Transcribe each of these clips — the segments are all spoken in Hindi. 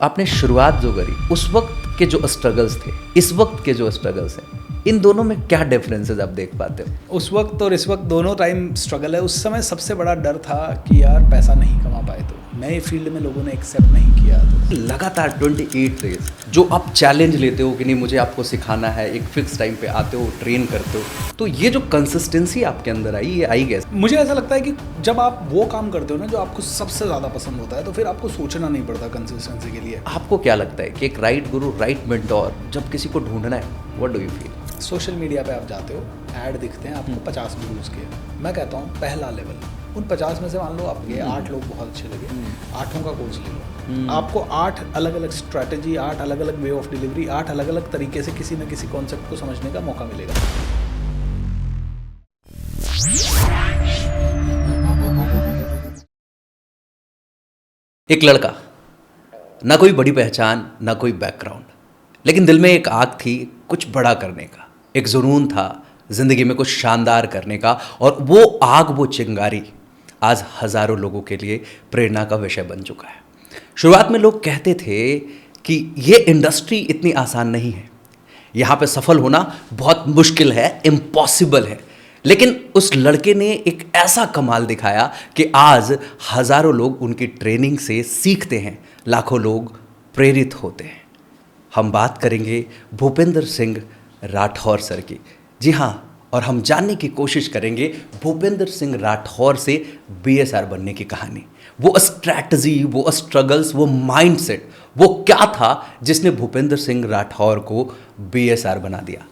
आपने शुरुआत जो करी उस वक्त के जो स्ट्रगल्स थे, इस वक्त के जो स्ट्रगल्स हैं, इन दोनों में क्या डिफरेंसेस आप देख पाते हो? उस वक्त और इस वक्त दोनों टाइम स्ट्रगल है। उस समय सबसे बड़ा डर था कि यार पैसा नहीं कमा पाए तो नए फील्ड में लोगों ने एक्सेप्ट नहीं किया तो लगातार 28 डेज जो आप चैलेंज लेते हो कि नहीं मुझे आपको सिखाना है, एक फिक्स टाइम पे आते हो, ट्रेन करते हो, तो ये जो कंसिस्टेंसी आपके अंदर आई, ये आई कैसे? मुझे ऐसा लगता है कि जब आप वो काम करते हो ना जो आपको सबसे ज़्यादा पसंद होता है तो फिर आपको सोचना नहीं पड़ता कंसिस्टेंसी के लिए। आपको क्या लगता है कि एक राइट गुरु, राइट मेंटोर जब किसी को ढूंढना है, what do you feel? Social media पे आप जाते हो, ऐड दिखते हैं आपको 50 गुरुज के। मैं कहता हूँ पहला लेवल, उन 50 में से मान लो आपके 8 लोग बहुत अच्छे लगे, 8 का कोर्स ले लो। आपको 8 अलग अलग स्ट्रैटेजी, 8 अलग अलग वे ऑफ डिलीवरी, 8 अलग अलग तरीके से किसी न किसी कॉन्सेप्ट को समझने का मौका मिलेगा। एक लड़का, ना कोई बड़ी पहचान, ना कोई बैकग्राउंड, लेकिन दिल में एक आग थी कुछ बड़ा करने का, एक जुनून था जिंदगी में कुछ शानदार करने का, और वो आग, वो चिंगारी आज हजारों लोगों के लिए प्रेरणा का विषय बन चुका है। शुरुआत में लोग कहते थे कि ये इंडस्ट्री इतनी आसान नहीं है, यहाँ पे सफल होना बहुत मुश्किल है, इम्पॉसिबल है। लेकिन उस लड़के ने एक ऐसा कमाल दिखाया कि आज हजारों लोग उनकी ट्रेनिंग से सीखते हैं, लाखों लोग प्रेरित होते हैं। हम बात करेंगे भूपेंद्र सिंह राठौर सर की। जी हाँ, और हम जानने की कोशिश करेंगे भूपेंद्र सिंह राठौर से बीएसआर बनने की कहानी, वो स्ट्रैटेजी, वो स्ट्रगल्स, वो माइंडसेट, वो क्या था जिसने भूपेंद्र सिंह राठौर को बीएसआर बना दिया।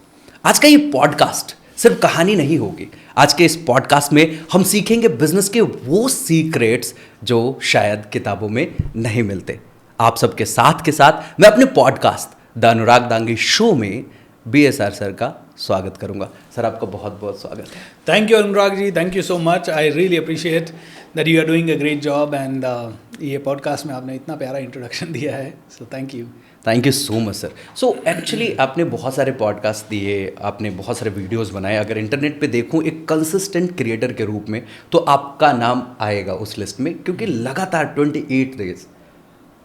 आज का ये पॉडकास्ट सिर्फ कहानी नहीं होगी। आज के इस पॉडकास्ट में हम सीखेंगे बिजनेस के वो सीक्रेट्स जो शायद किताबों में नहीं मिलते। आप सबके साथ के साथ मैं अपने podcast the Anurag Dangi show में बीएसआर सर का स्वागत करूंगा। सर, आपका बहुत बहुत स्वागत है। Thank you Anurag ji, thank you so much. I really appreciate that you are doing a great job and ये पॉडकास्ट में आपने इतना प्यारा इंट्रोडक्शन दिया है, so thank you. Thank you so much sir. So actually आपने बहुत सारे पॉडकास्ट दिए, आपने बहुत सारे वीडियोस बनाए। अगर इंटरनेट पे देखूं एक कंसिस्टेंट क्रिएटर के रूप में तो आपका नाम आएगा उस लिस्ट में, क्योंकि लगातार 28 डेज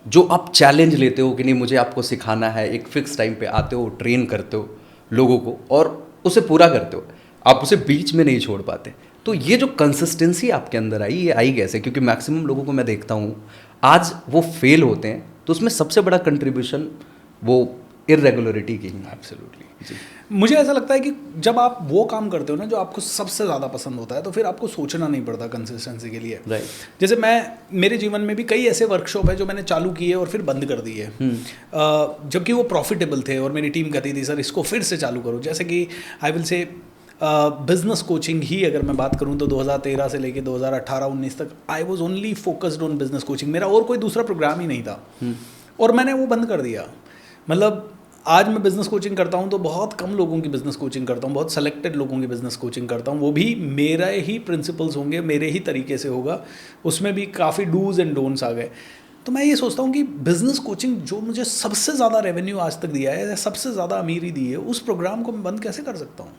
जो आप चैलेंज लेते हो कि नहीं मुझे आपको सिखाना है, एक फिक्स टाइम पे आते हो, ट्रेन करते हो लोगों को और उसे पूरा करते हो, आप उसे बीच में नहीं छोड़ पाते। तो ये जो कंसिस्टेंसी आपके अंदर आई, ये आई कैसे? क्योंकि मैक्सिमम लोगों को मैं देखता हूँ आज वो फेल होते हैं तो उसमें सबसे बड़ा कंट्रीब्यूशन वो इरेगुलरिटी की है। एब्सोल्युटली। मुझे ऐसा लगता है कि जब आप वो काम करते हो ना जो आपको सबसे ज़्यादा पसंद होता है तो फिर आपको सोचना नहीं पड़ता कंसिस्टेंसी के लिए। राइट। जैसे मेरे जीवन में भी कई ऐसे वर्कशॉप है जो मैंने चालू किए और फिर बंद कर दिए, जबकि वो प्रॉफिटेबल थे और मेरी टीम कहती थी सर इसको फिर से चालू करो। जैसे कि I will say business coaching ही अगर मैं बात करूं तो 2013 से लेके 2018-19 तक I was only focused on business coaching. मेरा और कोई दूसरा प्रोग्राम ही नहीं था और मैंने वो बंद कर दिया। मतलब आज मैं बिज़नेस कोचिंग करता हूँ तो बहुत कम लोगों की बिज़नेस कोचिंग करता हूँ, बहुत सेलेक्टेड लोगों की बिज़नेस कोचिंग करता हूँ, वो भी मेरा ही प्रिंसिपल्स होंगे, मेरे ही तरीके से होगा, उसमें भी काफ़ी डूज एंड डोंट्स आ गए। तो मैं ये सोचता हूँ कि बिज़नेस कोचिंग जो मुझे सबसे ज़्यादा रेवेन्यू आज तक दिया है, सबसे ज़्यादा अमीरी दी है, उस प्रोग्राम को मैं बंद कैसे कर सकता हूँ?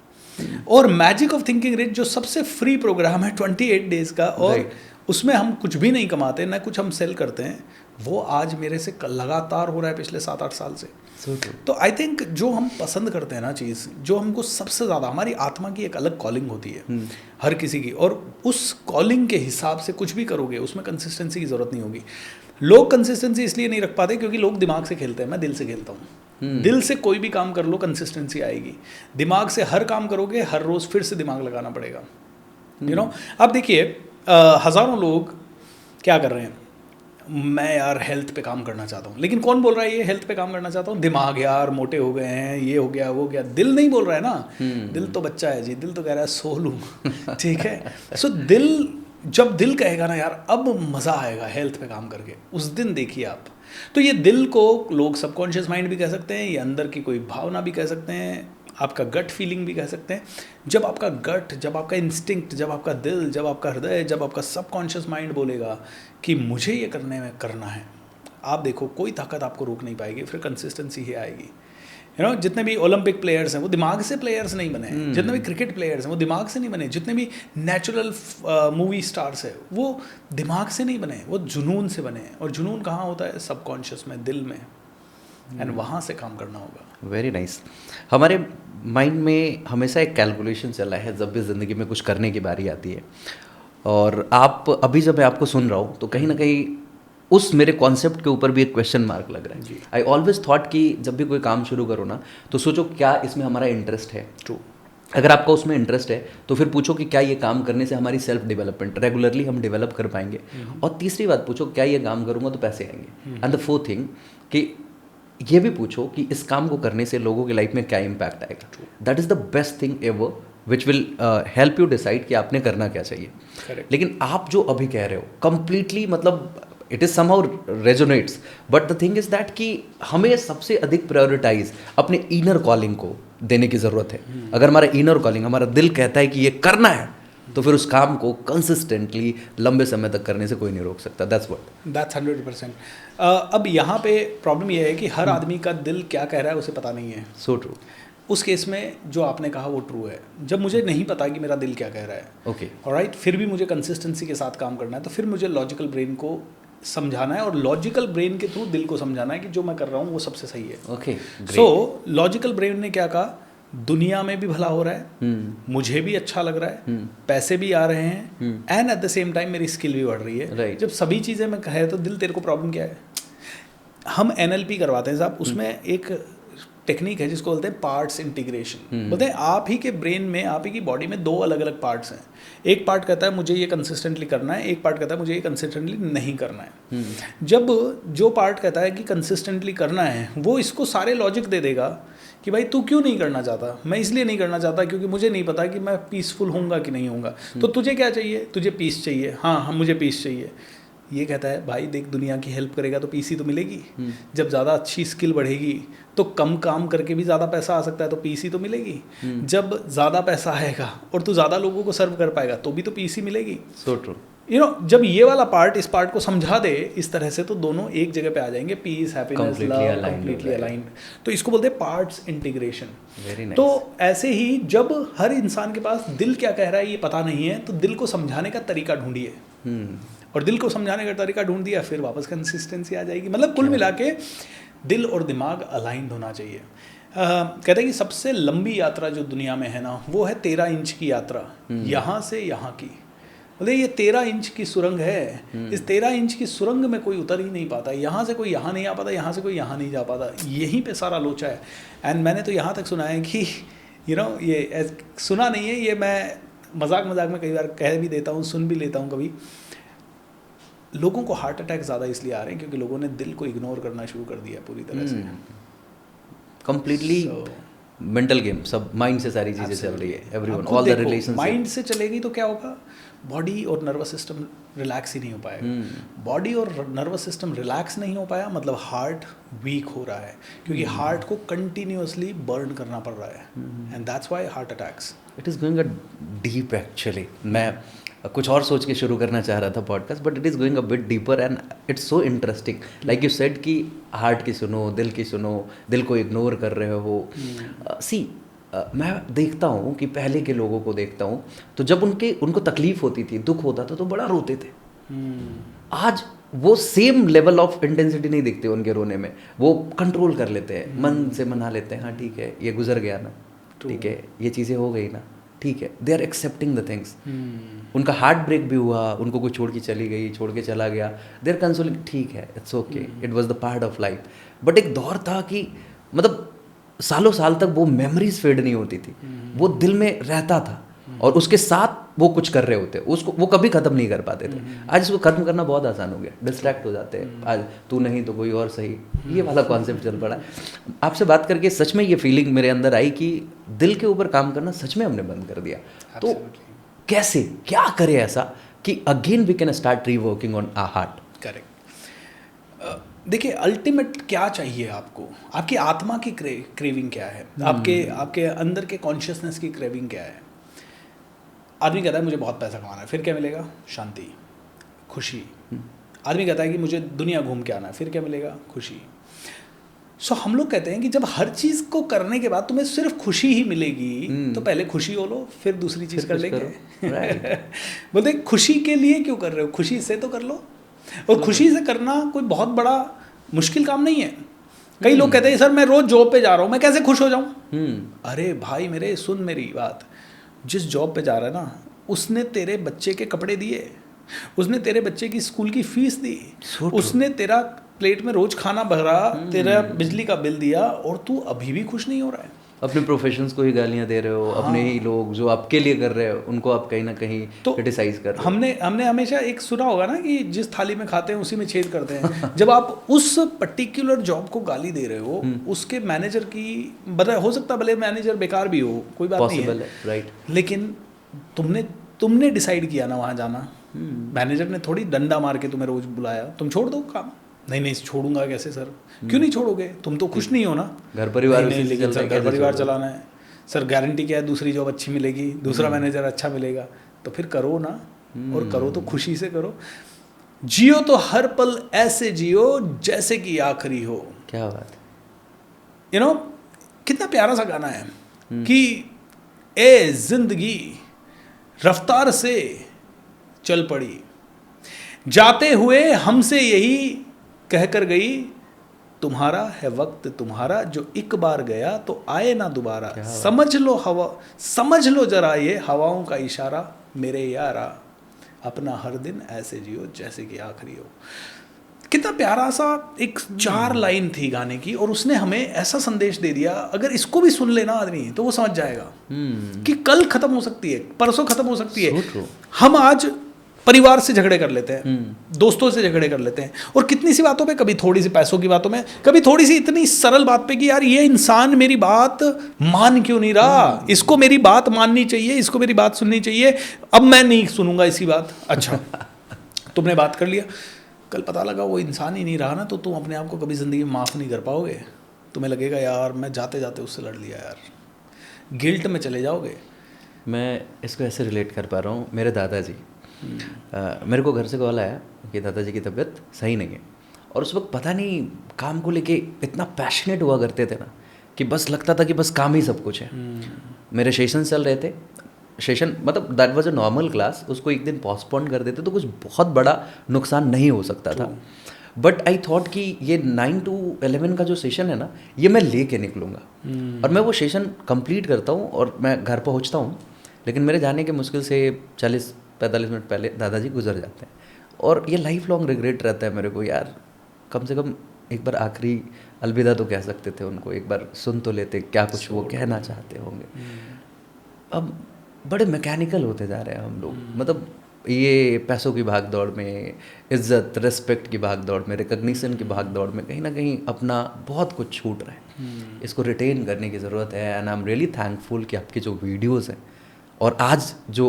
और मैजिक ऑफ थिंकिंग रिच जो सबसे फ्री प्रोग्राम है 28 डेज़ का, और उसमें हम कुछ भी नहीं कमाते, ना कुछ हम सेल करते हैं, वो आज मेरे से लगातार हो रहा है पिछले 7-8 साल से। तो आई थिंक जो हम पसंद करते हैं ना चीज़, जो हमको सबसे ज़्यादा, हमारी आत्मा की एक अलग कॉलिंग होती है हर किसी की, और उस कॉलिंग के हिसाब से कुछ भी करोगे उसमें कंसिस्टेंसी की ज़रूरत नहीं होगी। लोग कंसिस्टेंसी इसलिए नहीं रख पाते क्योंकि लोग दिमाग से खेलते हैं, मैं दिल से खेलता हूँ। दिल से कोई भी काम कर लो कंसिस्टेंसी आएगी। दिमाग से हर काम करोगे हर रोज़ फिर से दिमाग लगाना पड़ेगा। यू नो, अब देखिए हज़ारों लोग क्या कर रहे हैं, मैं यार हेल्थ पे काम करना चाहता हूँ, लेकिन कौन बोल रहा है ये हेल्थ पे काम करना चाहता हूँ? दिमाग यार मोटे हो गए हैं, ये हो गया वो गया। दिल नहीं बोल रहा है ना, दिल तो बच्चा है जी, दिल तो कह रहा है सो लूँ। ठीक है, सो दिल, जब दिल कहेगा ना यार अब मज़ा आएगा हेल्थ पे काम करके, उस दिन देखिए आप। तो ये दिल को लोग सबकॉन्शियस माइंड भी कह सकते हैं, ये अंदर की कोई भावना भी कह सकते हैं, आपका गट फीलिंग भी कह सकते हैं। जब आपका गट, जब आपका इंस्टिंक्ट, जब आपका दिल, जब आपका हृदय, जब आपका सबकॉन्शियस माइंड बोलेगा कि मुझे ये करना है, आप देखो कोई ताकत आपको रोक नहीं पाएगी, फिर कंसिस्टेंसी ही आएगी। जितने भी ओलंपिक प्लेयर्स हैं वो दिमाग से प्लेयर्स नहीं बने, जितने भी क्रिकेट प्लेयर्स हैं वो दिमाग से नहीं बने, जितने भी नेचुरल मूवी स्टार्स है वो दिमाग से नहीं बने, वो जुनून से बने। और जुनून कहाँ होता है? सबकॉन्शियस में, दिल में, एंड वहाँ से काम करना होगा। Very nice. हमारे माइंड में हमेशा एक कैलकुलेशन चला है जब भी ज़िंदगी में कुछ करने की बारी आती है, और आप अभी जब मैं आपको सुन रहा हूँ तो कहीं ना कहीं उस मेरे कॉन्सेप्ट के ऊपर भी एक क्वेश्चन मार्क लग रहा है। आई ऑलवेज थॉट कि जब भी कोई काम शुरू करो ना तो सोचो क्या इसमें हमारा इंटरेस्ट है। ट्रू। अगर आपका उसमें इंटरेस्ट है तो फिर पूछो कि क्या ये काम करने से हमारी सेल्फ डेवलपमेंट रेगुलरली हम डेवलप कर पाएंगे। और तीसरी बात पूछो क्या ये काम करूँगा तो पैसे आएंगे। एंड द फोर्थ थिंग कि ये भी पूछो कि इस काम को करने से लोगों की लाइफ में क्या इम्पैक्ट आएगा। That is the best thing ever which will help you decide कि आपने करना क्या चाहिए। Correct. लेकिन आप जो अभी कह रहे हो कंप्लीटली मतलब it is somehow resonates, but the thing is that कि हमें सबसे अधिक प्रायोरिटाइज अपने इनर कॉलिंग को देने की ज़रूरत है। अगर हमारा इनर कॉलिंग, हमारा दिल कहता है कि ये करना है, तो फिर उस काम को कंसिस्टेंटली लंबे समय तक करने से कोई नहीं रोक सकता। दैट्स 100%। अब यहाँ पे प्रॉब्लम ये है कि हर आदमी का दिल क्या कह रहा है उसे पता नहीं है। So true. उस केस में जो आपने कहा वो ट्रू है। जब मुझे नहीं पता कि मेरा दिल क्या कह रहा है, ओके, ऑलराइट, फिर भी मुझे कंसिस्टेंसी के साथ काम करना है, तो फिर मुझे लॉजिकल ब्रेन को समझाना है और लॉजिकल ब्रेन के थ्रू दिल को समझाना है कि जो मैं कर रहा हूँ वो सबसे सही है। ओके। सो लॉजिकल ब्रेन ने क्या कहा? दुनिया में भी भला हो रहा है, मुझे भी अच्छा लग रहा है, पैसे भी आ रहे हैं, and at the same time मेरी स्किल भी बढ़ रही है। Right. जब सभी चीज़ें मैं कहे तो दिल तेरे को प्रॉब्लम क्या है? हम NLP करवाते हैं साहब, उसमें एक टेक्निक है जिसको बोलते हैं पार्ट्स इंटीग्रेशन। बोलते हैं आप ही के ब्रेन में, आप ही की बॉडी में दो अलग अलग पार्ट्स हैं। एक पार्ट कहता है मुझे ये कंसिस्टेंटली करना है, एक पार्ट कहता है मुझे ये कंसिस्टेंटली नहीं करना है। जब जो पार्ट कहता है कि कंसिस्टेंटली करना है, वो इसको सारे लॉजिक दे देगा कि भाई तू क्यों नहीं करना चाहता? मैं इसलिए नहीं करना चाहता क्योंकि मुझे नहीं पता कि मैं पीसफुल होऊंगा कि नहीं होऊंगा। तो तुझे क्या चाहिए? तुझे पीस चाहिए। हाँ, मुझे पीस चाहिए। ये कहता है भाई देख, दुनिया की हेल्प करेगा तो पीसी तो मिलेगी। जब ज़्यादा अच्छी स्किल बढ़ेगी तो कम काम करके भी ज़्यादा पैसा आ सकता है, तो पीसी तो मिलेगी। जब ज़्यादा पैसा आएगा और तू ज़्यादा लोगों को सर्व कर पाएगा तो भी तो पीसी मिलेगी। So true. जब ये वाला पार्ट इस पार्ट को समझा दे इस तरह से, तो दोनों एक जगह पे आ जाएंगे, peace, happiness, love, completely aligned. तो इसको बोलते हैं पार्ट्स इंटीग्रेशन। Very nice. तो ऐसे ही जब हर इंसान के पास दिल क्या कह रहा है ये पता नहीं है, तो दिल को समझाने का तरीका ढूंढिए। और दिल को समझाने का तरीका ढूंढ दिया, फिर वापस कंसिस्टेंसी आ जाएगी। मतलब कुल मिला के दिल और दिमाग अलाइंड होना चाहिए। कहते हैं कि सबसे लंबी यात्रा जो दुनिया में है ना, वो है 13 इंच की यात्रा, यहाँ से यहाँ की। बोले ये 13 इंच की सुरंग है, इस 13 इंच की सुरंग में कोई उतर ही नहीं पाता। यहाँ से कोई यहाँ नहीं आ पाता, यहाँ से कोई यहाँ नहीं जा पाता, यहीं पे सारा लोचा है। एंड मैंने तो यहाँ तक सुना है कि ये सुना नहीं है, ये मैं मजाक में कई बार कह भी देता हूँ, सुन भी लेता हूँ कभी। लोगों को हार्ट अटैक ज़्यादा इसलिए आ रहे हैं क्योंकि लोगों ने दिल को इग्नोर करना शुरू कर दिया पूरी तरह से। कंप्लीटली मेंटल गेम, सब माइंड से सारी चीज़ें चल रही है। Everyone, all the relations mind से चलेगी तो क्या होगा? बॉडी और नर्वस सिस्टम रिलैक्स ही नहीं हो पाएगा। बॉडी और नर्वस सिस्टम रिलैक्स नहीं हो पाया मतलब हार्ट वीक हो रहा है, क्योंकि हार्ट को कंटिन्यूअसली बर्न करना पड़ रहा है, and that's why heart attacks. It is going a deep actually. मैं कुछ और सोच के शुरू करना चाह रहा था podcast, but it is going a bit deeper and it's so interesting. Like you said कि हार्ट की सुनो, दिल की सुनो, दिल को इग्नोर कर रहे हो। मैं देखता हूँ कि पहले के लोगों को देखता हूँ तो जब उनको तकलीफ होती थी, दुख होता था तो बड़ा रोते थे। आज वो सेम लेवल ऑफ इंटेंसिटी नहीं दिखते उनके रोने में, वो कंट्रोल कर लेते हैं, मन से मना लेते हैं, हाँ ठीक है ये गुजर गया ना, ठीक है ये चीज़ें हो गई ना, ठीक है। They are accepting the things. उनका हार्ट ब्रेक भी हुआ, उनको कोई छोड़ के चली गई, छोड़ के चला गया, देर कंसोलिंग, ठीक है, it's okay, it was the part of life. But एक दौर था कि मतलब सालों साल तक वो मेमोरीज फेड नहीं होती थी, वो दिल में रहता था और उसके साथ वो कुछ कर रहे होते, उसको वो कभी ख़त्म नहीं कर पाते थे। आज इसको ख़त्म करना बहुत आसान हो गया, डिस्ट्रैक्ट हो जाते हैं, आज तू नहीं तो कोई और सही, ये वाला कॉन्सेप्ट चल पड़ा है। आपसे बात करके सच में ये फीलिंग मेरे अंदर आई कि दिल के ऊपर काम करना सच में हमने बंद कर दिया। तो कैसे, क्या करें ऐसा कि again we can start reworking on our heart? Correct. देखिए अल्टीमेट क्या चाहिए आपको, आपकी आत्मा की क्रेविंग क्या है, आपके अंदर के कॉन्शियसनेस की क्रेविंग क्या है। आदमी कहता है मुझे बहुत पैसा कमाना है, फिर क्या मिलेगा? शांति, खुशी। आदमी कहता है कि मुझे दुनिया घूम के आना है, फिर क्या मिलेगा? खुशी। सो हम लोग कहते हैं कि जब हर चीज़ को करने के बाद तुम्हें सिर्फ खुशी ही मिलेगी तो पहले खुशी हो लो, फिर दूसरी चीज़ कर लेंगे। बोलते खुशी के लिए क्यों कर रहे हो, खुशी से तो कर लो। और खुशी से करना कोई बहुत बड़ा मुश्किल काम नहीं है। कई लोग कहते हैं सर मैं रोज जॉब पे जा रहा हूँ, मैं कैसे खुश हो जाऊँ। अरे भाई मेरे सुन मेरी बात, जिस जॉब पे जा रहा है ना उसने तेरे बच्चे के कपड़े दिए, उसने तेरे बच्चे की स्कूल की फीस दी, उसने तेरा प्लेट में रोज खाना भरा, तेरा बिजली का बिल दिया, और तू अभी भी खुश नहीं हो रहा है। अपने प्रोफेशंस को ही गालियां दे रहे हो। हाँ। अपने ही लोग जो आपके लिए कर रहे हो उनको आप कहीं ना कहीं तो क्रिटिसाइज कर रहे हो। हमने हमेशा एक सुना होगा ना कि जिस थाली में खाते हैं उसी में छेद करते हैं। जब आप उस पर्टिकुलर जॉब को गाली दे रहे हो, उसके मैनेजर की हो सकता है भले मैनेजर बेकार भी हो, कोई बात नहीं है, राइट, लेकिन तुमने डिसाइड किया ना वहाँ जाना। मैनेजर ने थोड़ी डंडा मार के तुम्हें रोज बुलाया, तुम छोड़ दो काम। नहीं छोड़ूंगा कैसे सर, क्यों नहीं छोड़ोगे, तुम तो खुश नहीं हो ना। घर परिवार लेकिन सर घर परिवार चलाना है सर, गारंटी क्या है दूसरी जॉब अच्छी मिलेगी, दूसरा मैनेजर अच्छा मिलेगा, तो फिर करो ना। और करो तो खुशी से करो। जियो तो हर पल ऐसे जियो जैसे कि आखिरी हो। क्या बात, यू नो कितना प्यारा सा गाना है कि ए जिंदगी रफ्तार से चल पड़ी, जाते हुए हमसे यही कहकर गई, तुम्हारा है वक्त तुम्हारा जो एक बार गया तो आए ना दोबारा। समझ लो जरा ये हवाओं का इशारा, मेरे यारा अपना हर दिन ऐसे जियो जैसे कि आखिरी हो। कितना प्यारा सा एक 4 लाइन थी गाने की, और उसने हमें ऐसा संदेश दे दिया, अगर इसको भी सुन लेना आदमी तो वो समझ जाएगा कि कल खत्म हो सकती है, परसों खत्म हो सकती है। हम आज परिवार से झगड़े कर लेते हैं, दोस्तों से झगड़े कर लेते हैं, और कितनी सी बातों पे, कभी थोड़ी सी पैसों की बातों में, कभी थोड़ी सी इतनी सरल बात पे कि यार ये इंसान मेरी बात मान क्यों नहीं रहा, इसको मेरी बात माननी चाहिए, इसको मेरी बात सुननी चाहिए, अब मैं नहीं सुनूंगा इसी बात। अच्छा तुमने बात कर लिया, कल पता लगा वो इंसान ही नहीं रहा ना, तो तुम अपने आप को कभी ज़िंदगी में माफ़ नहीं कर पाओगे। तुम्हें लगेगा यार मैं जाते जाते उससे लड़ लिया यार, गिल्ट में चले जाओगे। मैं इसको ऐसे रिलेट कर पा रहा हूँ, मेरे दादाजी, मेरे को घर से कॉल आया कि दादाजी की तबीयत सही नहीं है, और उस वक्त पता नहीं काम को लेके इतना पैशनेट हुआ करते थे ना कि बस लगता था कि बस काम ही सब कुछ है। मेरे सेशन चल रहे थे, सेशन मतलब that was a normal class, उसको एक दिन पोस्टपोन कर देते तो कुछ बहुत बड़ा नुकसान नहीं हो सकता था। बट आई थॉट कि ये 9 to 11 का जो सेशन है ना, ये मैं लेके निकलूँगा, और मैं वो सेशन कंप्लीट करता हूँ और मैं घर पहुँचता हूँ, लेकिन मेरे जाने के मुश्किल से 40-45 मिनट पहले दादाजी गुजर जाते हैं, और ये लाइफ लॉन्ग रिग्रेट रहता है मेरे को यार, कम से कम एक बार आखिरी अलविदा तो कह सकते थे उनको, एक बार सुन तो लेते क्या कुछ वो कहना चाहते होंगे। अब बड़े मैकेनिकल होते जा रहे हैं हम लोग, मतलब ये पैसों की भाग दौड़ में, इज्जत रिस्पेक्ट की भाग दौड़ में, रिकग्निशन की भाग दौड़ में कहीं ना कहीं अपना बहुत कुछ छूट रहा है। इसको रिटेन करने की ज़रूरत है, and I am really thankful कि आपके जो वीडियोज़ हैं, और आज जो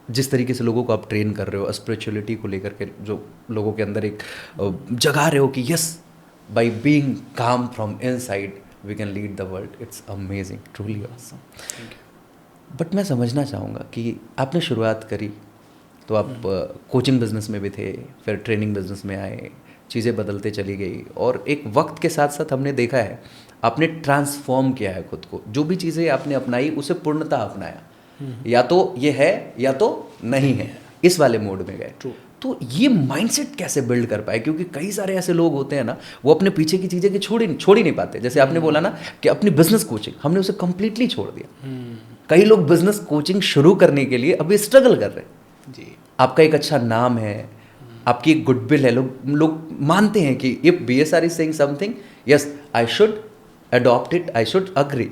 जिस तरीके से लोगों को आप ट्रेन कर रहे हो स्पिरिचुअलिटी को लेकर के, जो लोगों के अंदर एक जगा रहे हो कि yes by being calm from inside we can lead the world, it's amazing, truly awesome. But मैं समझना चाहूँगा कि आपने शुरुआत करी तो आप कोचिंग बिजनेस में भी थे, फिर ट्रेनिंग बिजनेस में आए, चीज़ें बदलते चली गई, और एक वक्त के साथ साथ हमने देखा है आपने ट्रांसफॉर्म किया है खुद को, जो भी चीज़ें आपने अपनाई उसे पूर्णता अपनाया, या तो ये है या तो नहीं है, इस वाले मोड में गए। तो ये माइंडसेट कैसे बिल्ड कर पाए, क्योंकि कई सारे ऐसे लोग होते हैं ना, वो अपने पीछे की चीज़ें छोड़ ही नहीं पाते। जैसे आपने बोला ना कि अपनी बिजनेस कोचिंग हमने उसे कंप्लीटली छोड़ दिया। कई लोग बिजनेस कोचिंग शुरू करने के लिए अभी स्ट्रगल कर रहे हैं जी। आपका एक अच्छा नाम है, आपकी एक गुडविल है, लोग मानते हैं कि if BSR is saying something, yes I should adopt it, I should agree,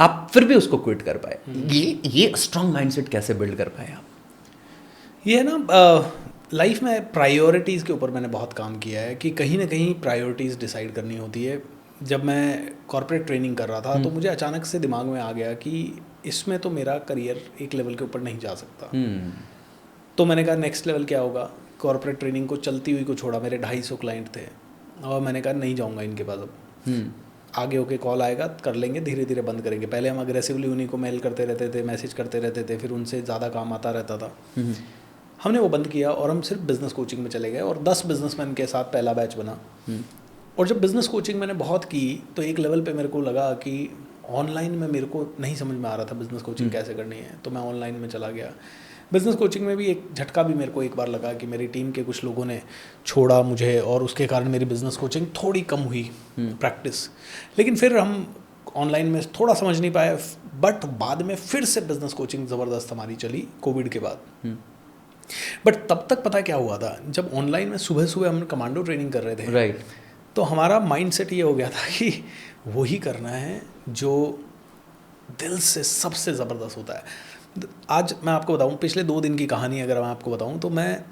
आप फिर भी उसको क्विट कर पाए। ये स्ट्रांग माइंडसेट कैसे बिल्ड कर पाए आप? ये ना लाइफ में प्रायोरिटीज़ के ऊपर मैंने बहुत काम किया है कि कहीं ना कहीं प्रायोरिटीज़ डिसाइड करनी होती है। जब मैं कॉर्पोरेट ट्रेनिंग कर रहा था तो मुझे अचानक से दिमाग में आ गया कि इसमें तो मेरा करियर एक लेवल के ऊपर नहीं जा सकता। तो मैंने कहा नेक्स्ट लेवल क्या होगा। कॉर्पोरेट ट्रेनिंग को चलती हुई को छोड़ा, मेरे 250 क्लाइंट थे, और मैंने कहा नहीं जाऊँगा इनके पास, अब आगे होके कॉल आएगा कर लेंगे, धीरे धीरे बंद करेंगे। पहले हम अग्रेसिवली उन्हीं को मेल करते रहते थे, मैसेज करते रहते थे, फिर उनसे ज़्यादा काम आता रहता था। हमने वो बंद किया और हम सिर्फ बिज़नेस कोचिंग में चले गए, और 10 बिजनेसमैन के साथ पहला बैच बना। और जब बिज़नेस कोचिंग मैंने बहुत की तो एक लेवल पे मेरे को लगा कि ऑनलाइन में मेरे को नहीं समझ में आ रहा था बिज़नेस कोचिंग कैसे करनी है, तो मैं ऑनलाइन में चला गया। बिज़नेस कोचिंग में भी एक झटका भी मेरे को एक बार लगा कि मेरी टीम के कुछ लोगों ने छोड़ा मुझे, और उसके कारण मेरी बिज़नेस कोचिंग थोड़ी कम हुई प्रैक्टिस। लेकिन फिर हम ऑनलाइन में थोड़ा समझ नहीं पाए, बट बाद में फिर से बिज़नेस कोचिंग ज़बरदस्त हमारी चली कोविड के बाद। बट तब तक पता क्या हुआ था, जब ऑनलाइन में सुबह सुबह हम कमांडो ट्रेनिंग कर रहे थे, राइट, तो हमारा माइंडसेट ये हो गया था कि वही करना है जो दिल से सबसे ज़बरदस्त होता है। आज मैं आपको बताऊं, पिछले 2 दिन की कहानी अगर मैं आपको बताऊं, तो मैं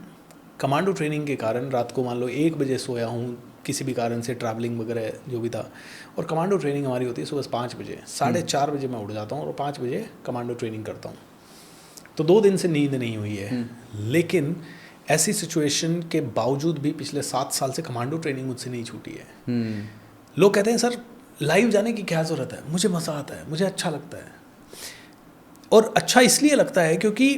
कमांडो ट्रेनिंग के कारण रात को मान लो 1 बजे सोया हूं, किसी भी कारण से ट्रैवलिंग वगैरह जो भी था, और कमांडो ट्रेनिंग हमारी होती है सुबह 5 बजे, 4:30 बजे मैं उठ जाता हूँ और 5 बजे कमांडो ट्रेनिंग करता हूँ। तो 2 दिन से नींद नहीं हुई है। लेकिन ऐसी सिचुएशन के बावजूद भी पिछले 7 साल से कमांडो ट्रेनिंग मुझसे नहीं छूटी है। लोग कहते हैं सर लाइव जाने की क्या ज़रूरत है, मुझे मज़ा आता है, मुझे अच्छा लगता है। और अच्छा इसलिए लगता है क्योंकि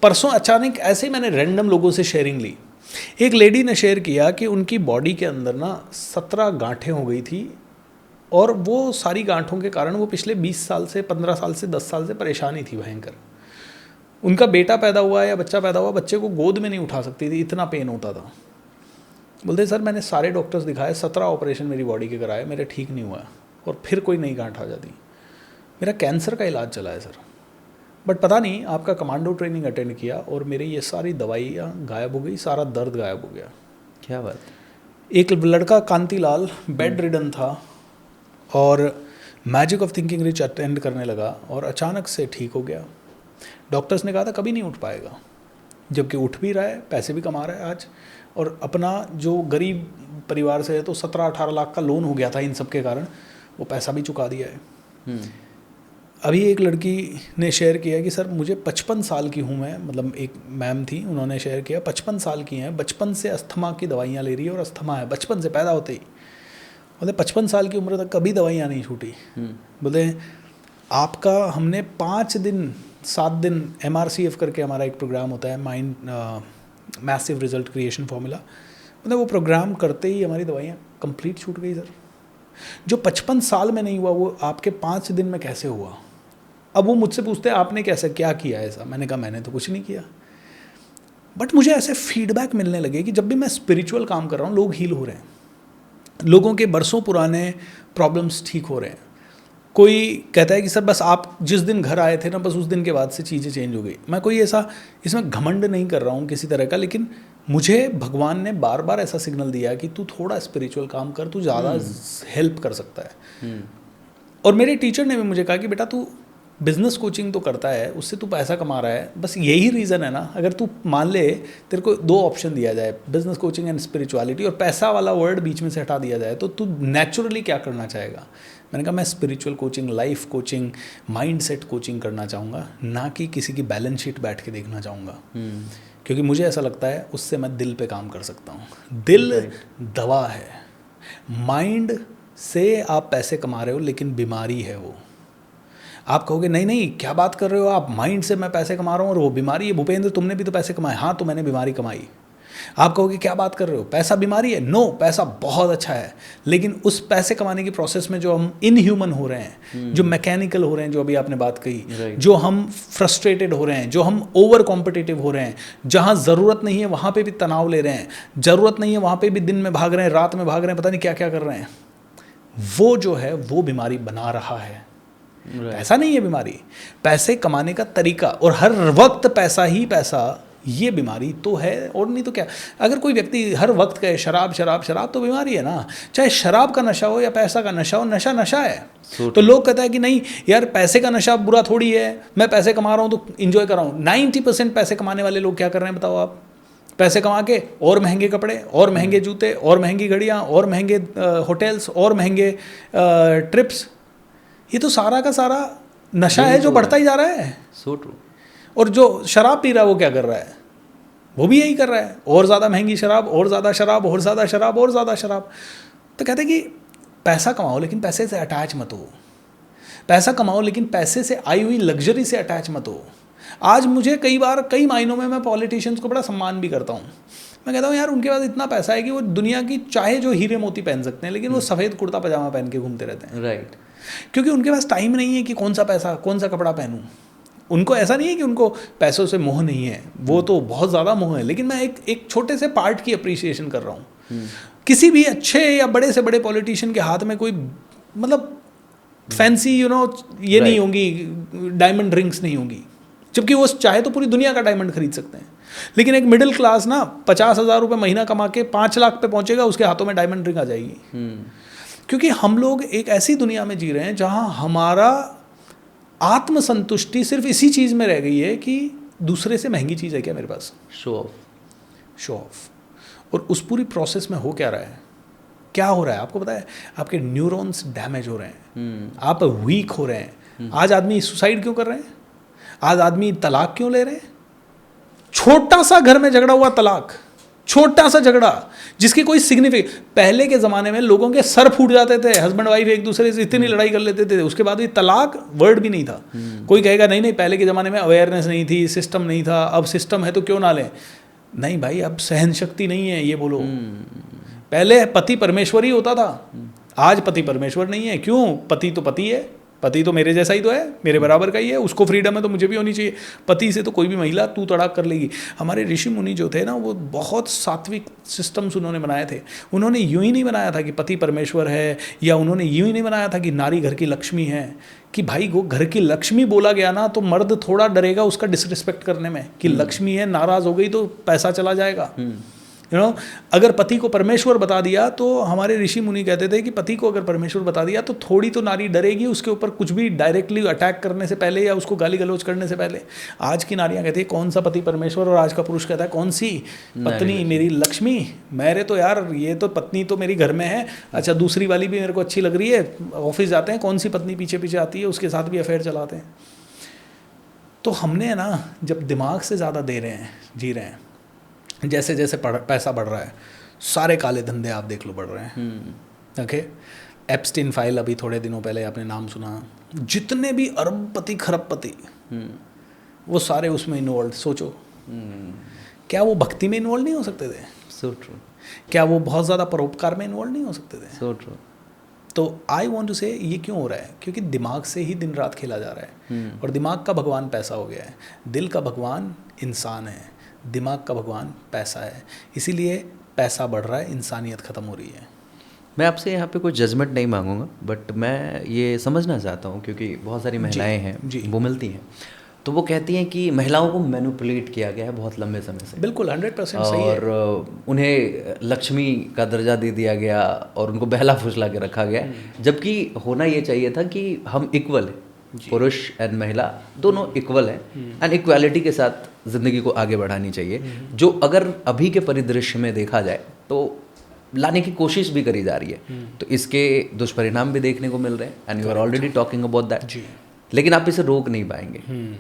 परसों अचानक ऐसे ही मैंने रैंडम लोगों से शेयरिंग ली। एक लेडी ने शेयर किया कि उनकी बॉडी के अंदर ना 17 गांठें हो गई थी, और वो सारी गांठों के कारण वो पिछले 20 साल से, 15 साल से, 10 साल से परेशानी थी भयंकर। उनका बेटा पैदा हुआ या बच्चा पैदा हुआ, बच्चे को गोद में नहीं उठा सकती थी, इतना पेन होता था। बोलते सर मैंने सारे डॉक्टर्स दिखाए, 17 ऑपरेशन मेरी बॉडी के कराए, मेरे ठीक नहीं हुआ, और फिर कोई नई गांठ आ जाती। मेरा कैंसर का इलाज चला है सर, बट पता नहीं आपका कमांडो ट्रेनिंग अटेंड किया और मेरी ये सारी दवाइयाँ गायब हो गई, सारा दर्द गायब हो गया। क्या बात। एक लड़का कांतिलाल बेड रिडन था और magic of thinking rich attend करने लगा और अचानक से ठीक हो गया। डॉक्टर्स ने कहा था कभी नहीं उठ पाएगा, जबकि उठ भी रहा है, पैसे भी कमा रहा है आज, और अपना जो गरीब परिवार से है तो 17-18 लाख का लोन हो गया था इन सब के कारण, वो पैसा भी चुका दिया है। अभी एक लड़की ने शेयर किया कि सर मुझे 55 साल की हूँ मैं, मतलब एक मैम थी, उन्होंने शेयर किया 55 साल की हैं, बचपन से अस्थमा की दवाइयाँ ले रही है, और अस्थमा है बचपन से, पैदा होते ही। बोले 55 साल की उम्र तक कभी दवाइयाँ नहीं छूटी। बोले आपका हमने 5 दिन 7 दिन MRCF करके हमारा एक प्रोग्राम होता है, mind massive result creation formula, मतलब वो प्रोग्राम करते ही हमारी दवाइयाँ कंप्लीट छूट गई सर। जो 55 साल में नहीं हुआ वो आपके 5 दिन में कैसे हुआ। अब वो मुझसे पूछते हैं आपने कैसे क्या किया ऐसा, मैंने कहा मैंने तो कुछ नहीं किया। बट मुझे ऐसे फीडबैक मिलने लगे कि जब भी मैं स्पिरिचुअल काम कर रहा हूँ लोग हील हो रहे हैं, लोगों के बरसों पुराने प्रॉब्लम्स ठीक हो रहे हैं। कोई कहता है कि सर बस आप जिस दिन घर आए थे ना, बस उस दिन के बाद से चीज़ें चेंज हो गई। मैं कोई ऐसा इसमें घमंड नहीं कर रहा हूँ किसी तरह का, लेकिन मुझे भगवान ने बार बार ऐसा सिग्नल दिया कि तू थोड़ा स्पिरिचुअल काम कर, तू ज़्यादा हेल्प कर सकता है। और मेरे टीचर ने भी मुझे कहा कि बेटा तू बिज़नेस कोचिंग तो करता है, उससे तू पैसा कमा रहा है, बस यही रीज़न है ना, अगर तू मान ले तेरे को 2 ऑप्शन दिया जाए, बिज़नेस कोचिंग एंड स्पिरिचुअलिटी, और पैसा वाला वर्ड बीच में से हटा दिया जाए, तो तू नेचुरली क्या करना चाहेगा। मैंने कहा मैं spiritual coaching, life coaching, mindset coaching करना चाहूँगा, ना कि किसी की बैलेंस शीट बैठ के देखना चाहूँगा। क्योंकि मुझे ऐसा लगता है उससे मैं दिल पे काम कर सकता हूँ। दिल दवा है, माइंड से आप पैसे कमा रहे हो लेकिन बीमारी है वो। आप कहोगे नहीं नहीं क्या बात कर रहे हो आप, माइंड से मैं पैसे कमा रहा हूँ और वो बीमारी है। भूपेंद्र तुमने भी तो पैसे कमाए। हाँ तो मैंने बीमारी कमाई। आप कहोगे क्या बात कर रहे हो, पैसा बीमारी है? नो, पैसा बहुत अच्छा है, लेकिन उस पैसे कमाने की प्रोसेस में जो हम इनह्यूमन हो रहे हैं, जो मैकेनिकल हो रहे हैं, जो अभी आपने बात कही, जो हम फ्रस्ट्रेटेड हो रहे हैं, जो हम ओवर कॉम्पिटिटिव हो रहे हैं, जहाँ ज़रूरत नहीं है वहाँ पे भी तनाव ले रहे हैं, ज़रूरत नहीं है वहाँ पे भी दिन में भाग रहे हैं, रात में भाग रहे हैं, पता नहीं क्या क्या कर रहे हैं, वो जो है वो बीमारी बना रहा है। पैसा नहीं है बीमारी, पैसे कमाने का तरीका, और हर वक्त पैसा ही पैसा, ये बीमारी तो है। और नहीं तो क्या, अगर कोई व्यक्ति हर वक्त कहे शराब शराब शराब, तो बीमारी है ना। चाहे शराब का नशा हो या पैसा का नशा हो, नशा नशा है। तो लोग कहते हैं कि नहीं यार पैसे का नशा बुरा थोड़ी है, मैं पैसे कमा रहा हूँ तो इंजॉय कर रहा हूँ। 90% पैसे कमाने वाले लोग क्या कर रहे हैं बताओ आप? पैसे कमा के और महंगे कपड़े, और महंगे जूते, और महंगी घड़ियाँ, और महंगे होटल्स, और महंगे ट्रिप्स, ये तो सारा का सारा नशा है जो बढ़ता ही जा रहा है। So true. और जो शराब पी रहा है वो क्या कर रहा है? वो भी यही कर रहा है, और ज़्यादा महंगी शराब, और ज़्यादा शराब, और ज़्यादा शराब, और ज़्यादा शराब। तो कहते हैं कि पैसा कमाओ लेकिन पैसे से अटैच मत हो, पैसा कमाओ लेकिन पैसे से आई हुई लग्जरी से अटैच मत हो। आज मुझे कई बार, कई मायनों में मैं पॉलिटिशियंस को बड़ा सम्मान भी करता हूँ। मैं कहता हूँ यार उनके पास इतना पैसा है कि वो दुनिया की चाहे जो हीरे मोती पहन सकते हैं, लेकिन वो सफ़ेद कुर्ता पजामा पहन के घूमते रहते हैं। राइट। क्योंकि उनके पास टाइम नहीं है कि कौन सा पैसा, कौन सा कपड़ा पहनूं। उनको ऐसा नहीं है कि उनको पैसों से मोह नहीं है, वो तो बहुत ज़्यादा मोह है, लेकिन मैं एक छोटे से पार्ट की अप्रिसिएशन कर रहा हूँ। किसी भी अच्छे या बड़े से बड़े पॉलिटिशियन के हाथ में कोई मतलब फैंसी ये नहीं होंगी, डायमंड रिंग्स नहीं होंगी, जबकि वो चाहे तो पूरी दुनिया का डायमंड खरीद सकते हैं। लेकिन एक मिडिल क्लास ना 50,000 रुपये महीना कमा के 5 लाख पे पहुंचेगा, उसके हाथों में डायमंड रिंग आ जाएगी। क्योंकि हम लोग एक ऐसी दुनिया में जी रहे हैं जहां हमारा आत्मसंतुष्टि सिर्फ इसी चीज़ में रह गई है कि दूसरे से महंगी चीज़ है क्या मेरे पास, शो ऑफ। Show off. और उस पूरी प्रोसेस में हो क्या रहा है, क्या हो रहा है आपको पता है? आपके न्यूरॉन्स डैमेज हो रहे हैं, आप वीक हो रहे हैं। आज आदमी सुसाइड क्यों कर रहे हैं? आज आदमी तलाक क्यों ले रहे हैं? छोटा सा घर में झगड़ा हुआ तलाक, छोटा सा झगड़ा जिसकी कोई सिग्निफिकेंस। पहले के ज़माने में लोगों के सर फूट जाते थे, हस्बैंड वाइफ एक दूसरे से इतनी लड़ाई कर लेते थे, उसके बाद भी तलाक वर्ड भी नहीं था। कोई कहेगा नहीं पहले के ज़माने में अवेयरनेस नहीं थी, सिस्टम नहीं था, अब सिस्टम है तो क्यों ना लें। नहीं भाई, अब सहन शक्ति नहीं है, ये बोलो। पहले पति परमेश्वर ही होता था, आज पति परमेश्वर नहीं है। क्यों? पति तो पति है, पति तो मेरे जैसा ही तो है, मेरे बराबर का ही है, उसको फ्रीडम है तो मुझे भी होनी चाहिए। पति से तो कोई भी महिला तू तड़ाक कर लेगी। हमारे ऋषि मुनि जो थे ना, वो बहुत सात्विक सिस्टम्स उन्होंने बनाए थे। उन्होंने यूं ही नहीं बनाया था कि पति परमेश्वर है, या उन्होंने यूं ही नहीं बनाया था कि नारी घर की लक्ष्मी है। कि भाई वो घर की लक्ष्मी बोला गया ना, तो मर्द थोड़ा डरेगा उसका डिसरिस्पेक्ट करने में कि लक्ष्मी है, नाराज़ हो गई तो पैसा चला जाएगा। अगर पति को परमेश्वर बता दिया, तो हमारे ऋषि मुनि कहते थे कि पति को अगर परमेश्वर बता दिया तो थोड़ी तो नारी डरेगी उसके ऊपर कुछ भी डायरेक्टली अटैक करने से पहले या उसको गाली गलौज करने से पहले। आज की नारियां कहती है कौन सा पति परमेश्वर, और आज का पुरुष कहता है कौन सी पत्नी मेरी लक्ष्मी। मेरे तो यार ये तो पत्नी तो मेरी घर में है, अच्छा दूसरी वाली भी मेरे को अच्छी लग रही है, ऑफिस जाते हैं कौन सी पत्नी पीछे पीछे आती है, उसके साथ भी अफेयर चलाते हैं। तो हमने ना जब दिमाग से ज़्यादा दे रहे हैं, जी रहे हैं, जैसे जैसे पैसा बढ़ रहा है, सारे काले धंधे आप देख लो बढ़ रहे हैं। ओके, एप्स्टीन फाइल अभी थोड़े दिनों पहले आपने नाम सुना, जितने भी अरबपति खरबपति वो सारे उसमें इन्वॉल्व। सोचो क्या वो भक्ति में इन्वॉल्व नहीं हो सकते थे? So true. क्या वो बहुत ज़्यादा परोपकार में इन्वॉल्व नहीं हो सकते थे? So true. तो आई वॉन्ट टू से ये क्यों हो रहा है? क्योंकि दिमाग से ही दिन रात खेला जा रहा है, और दिमाग का भगवान पैसा हो गया है। दिल का भगवान इंसान है, दिमाग का भगवान पैसा है। इसीलिए पैसा बढ़ रहा है, इंसानियत ख़त्म हो रही है। मैं आपसे यहाँ पे कोई जजमेंट नहीं मांगूंगा, बट मैं ये समझना चाहता हूँ, क्योंकि बहुत सारी महिलाएं हैं वो मिलती हैं, तो वो कहती हैं कि महिलाओं को मैनिपुलेट किया गया है बहुत लंबे समय से। बिल्कुल 100% सही है। और उन्हें लक्ष्मी का दर्जा दे दिया गया और उनको बहला फुसला के रखा गया, जबकि होना ये चाहिए था कि हम इक्वल हैं, पुरुष एंड महिला दोनों इक्वल हैं, एंड इक्वालिटी के साथ ज़िंदगी को आगे बढ़ानी चाहिए, जो अगर अभी के परिदृश्य में देखा जाए तो लाने की कोशिश भी करी जा रही है। तो इसके दुष्परिणाम भी देखने को मिल रहे हैं, and you are already talking about that. लेकिन आप इसे रोक नहीं पाएंगे।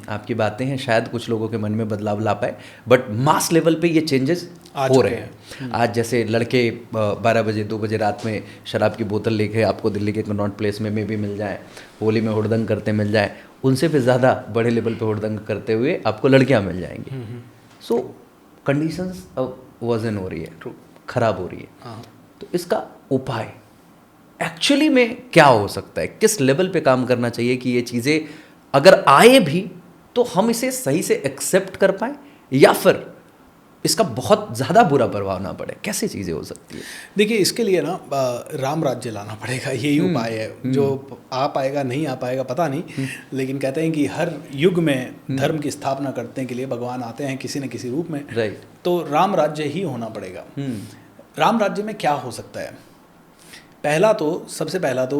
आपकी बातें हैं, शायद कुछ लोगों के मन में बदलाव ला पाए, बट मास लेवल पे ये चेंजेस हो रहे हैं। आज जैसे लड़के 12 बजे 2 बजे रात में शराब की बोतल लेके आपको दिल्ली के कनॉट प्लेस में भी मिल जाए, होली में हुड़दंग करते मिल जाए, उनसे भी ज़्यादा बड़े लेवल पे हुड़दंग करते हुए आपको लड़कियां मिल जाएंगी। सो कंडीशंस वर्जन हो रही है, खराब हो रही है। तो इसका उपाय एक्चुअली में क्या हो सकता है? किस लेवल पे काम करना चाहिए कि ये चीज़ें अगर आए भी तो हम इसे सही से एक्सेप्ट कर पाए, या फिर इसका बहुत ज़्यादा बुरा प्रभाव ना पड़े? कैसे चीज़ें हो सकती है? देखिए, इसके लिए ना राम राज्य लाना पड़ेगा, यही उपाय है। जो आ पाएगा नहीं आ पाएगा पता नहीं, लेकिन कहते हैं कि हर युग में धर्म की स्थापना करने के लिए भगवान आते हैं किसी न किसी रूप में। राइट। तो राम राज्य ही होना पड़ेगा। राम राज्य में क्या हो सकता है? सबसे पहला तो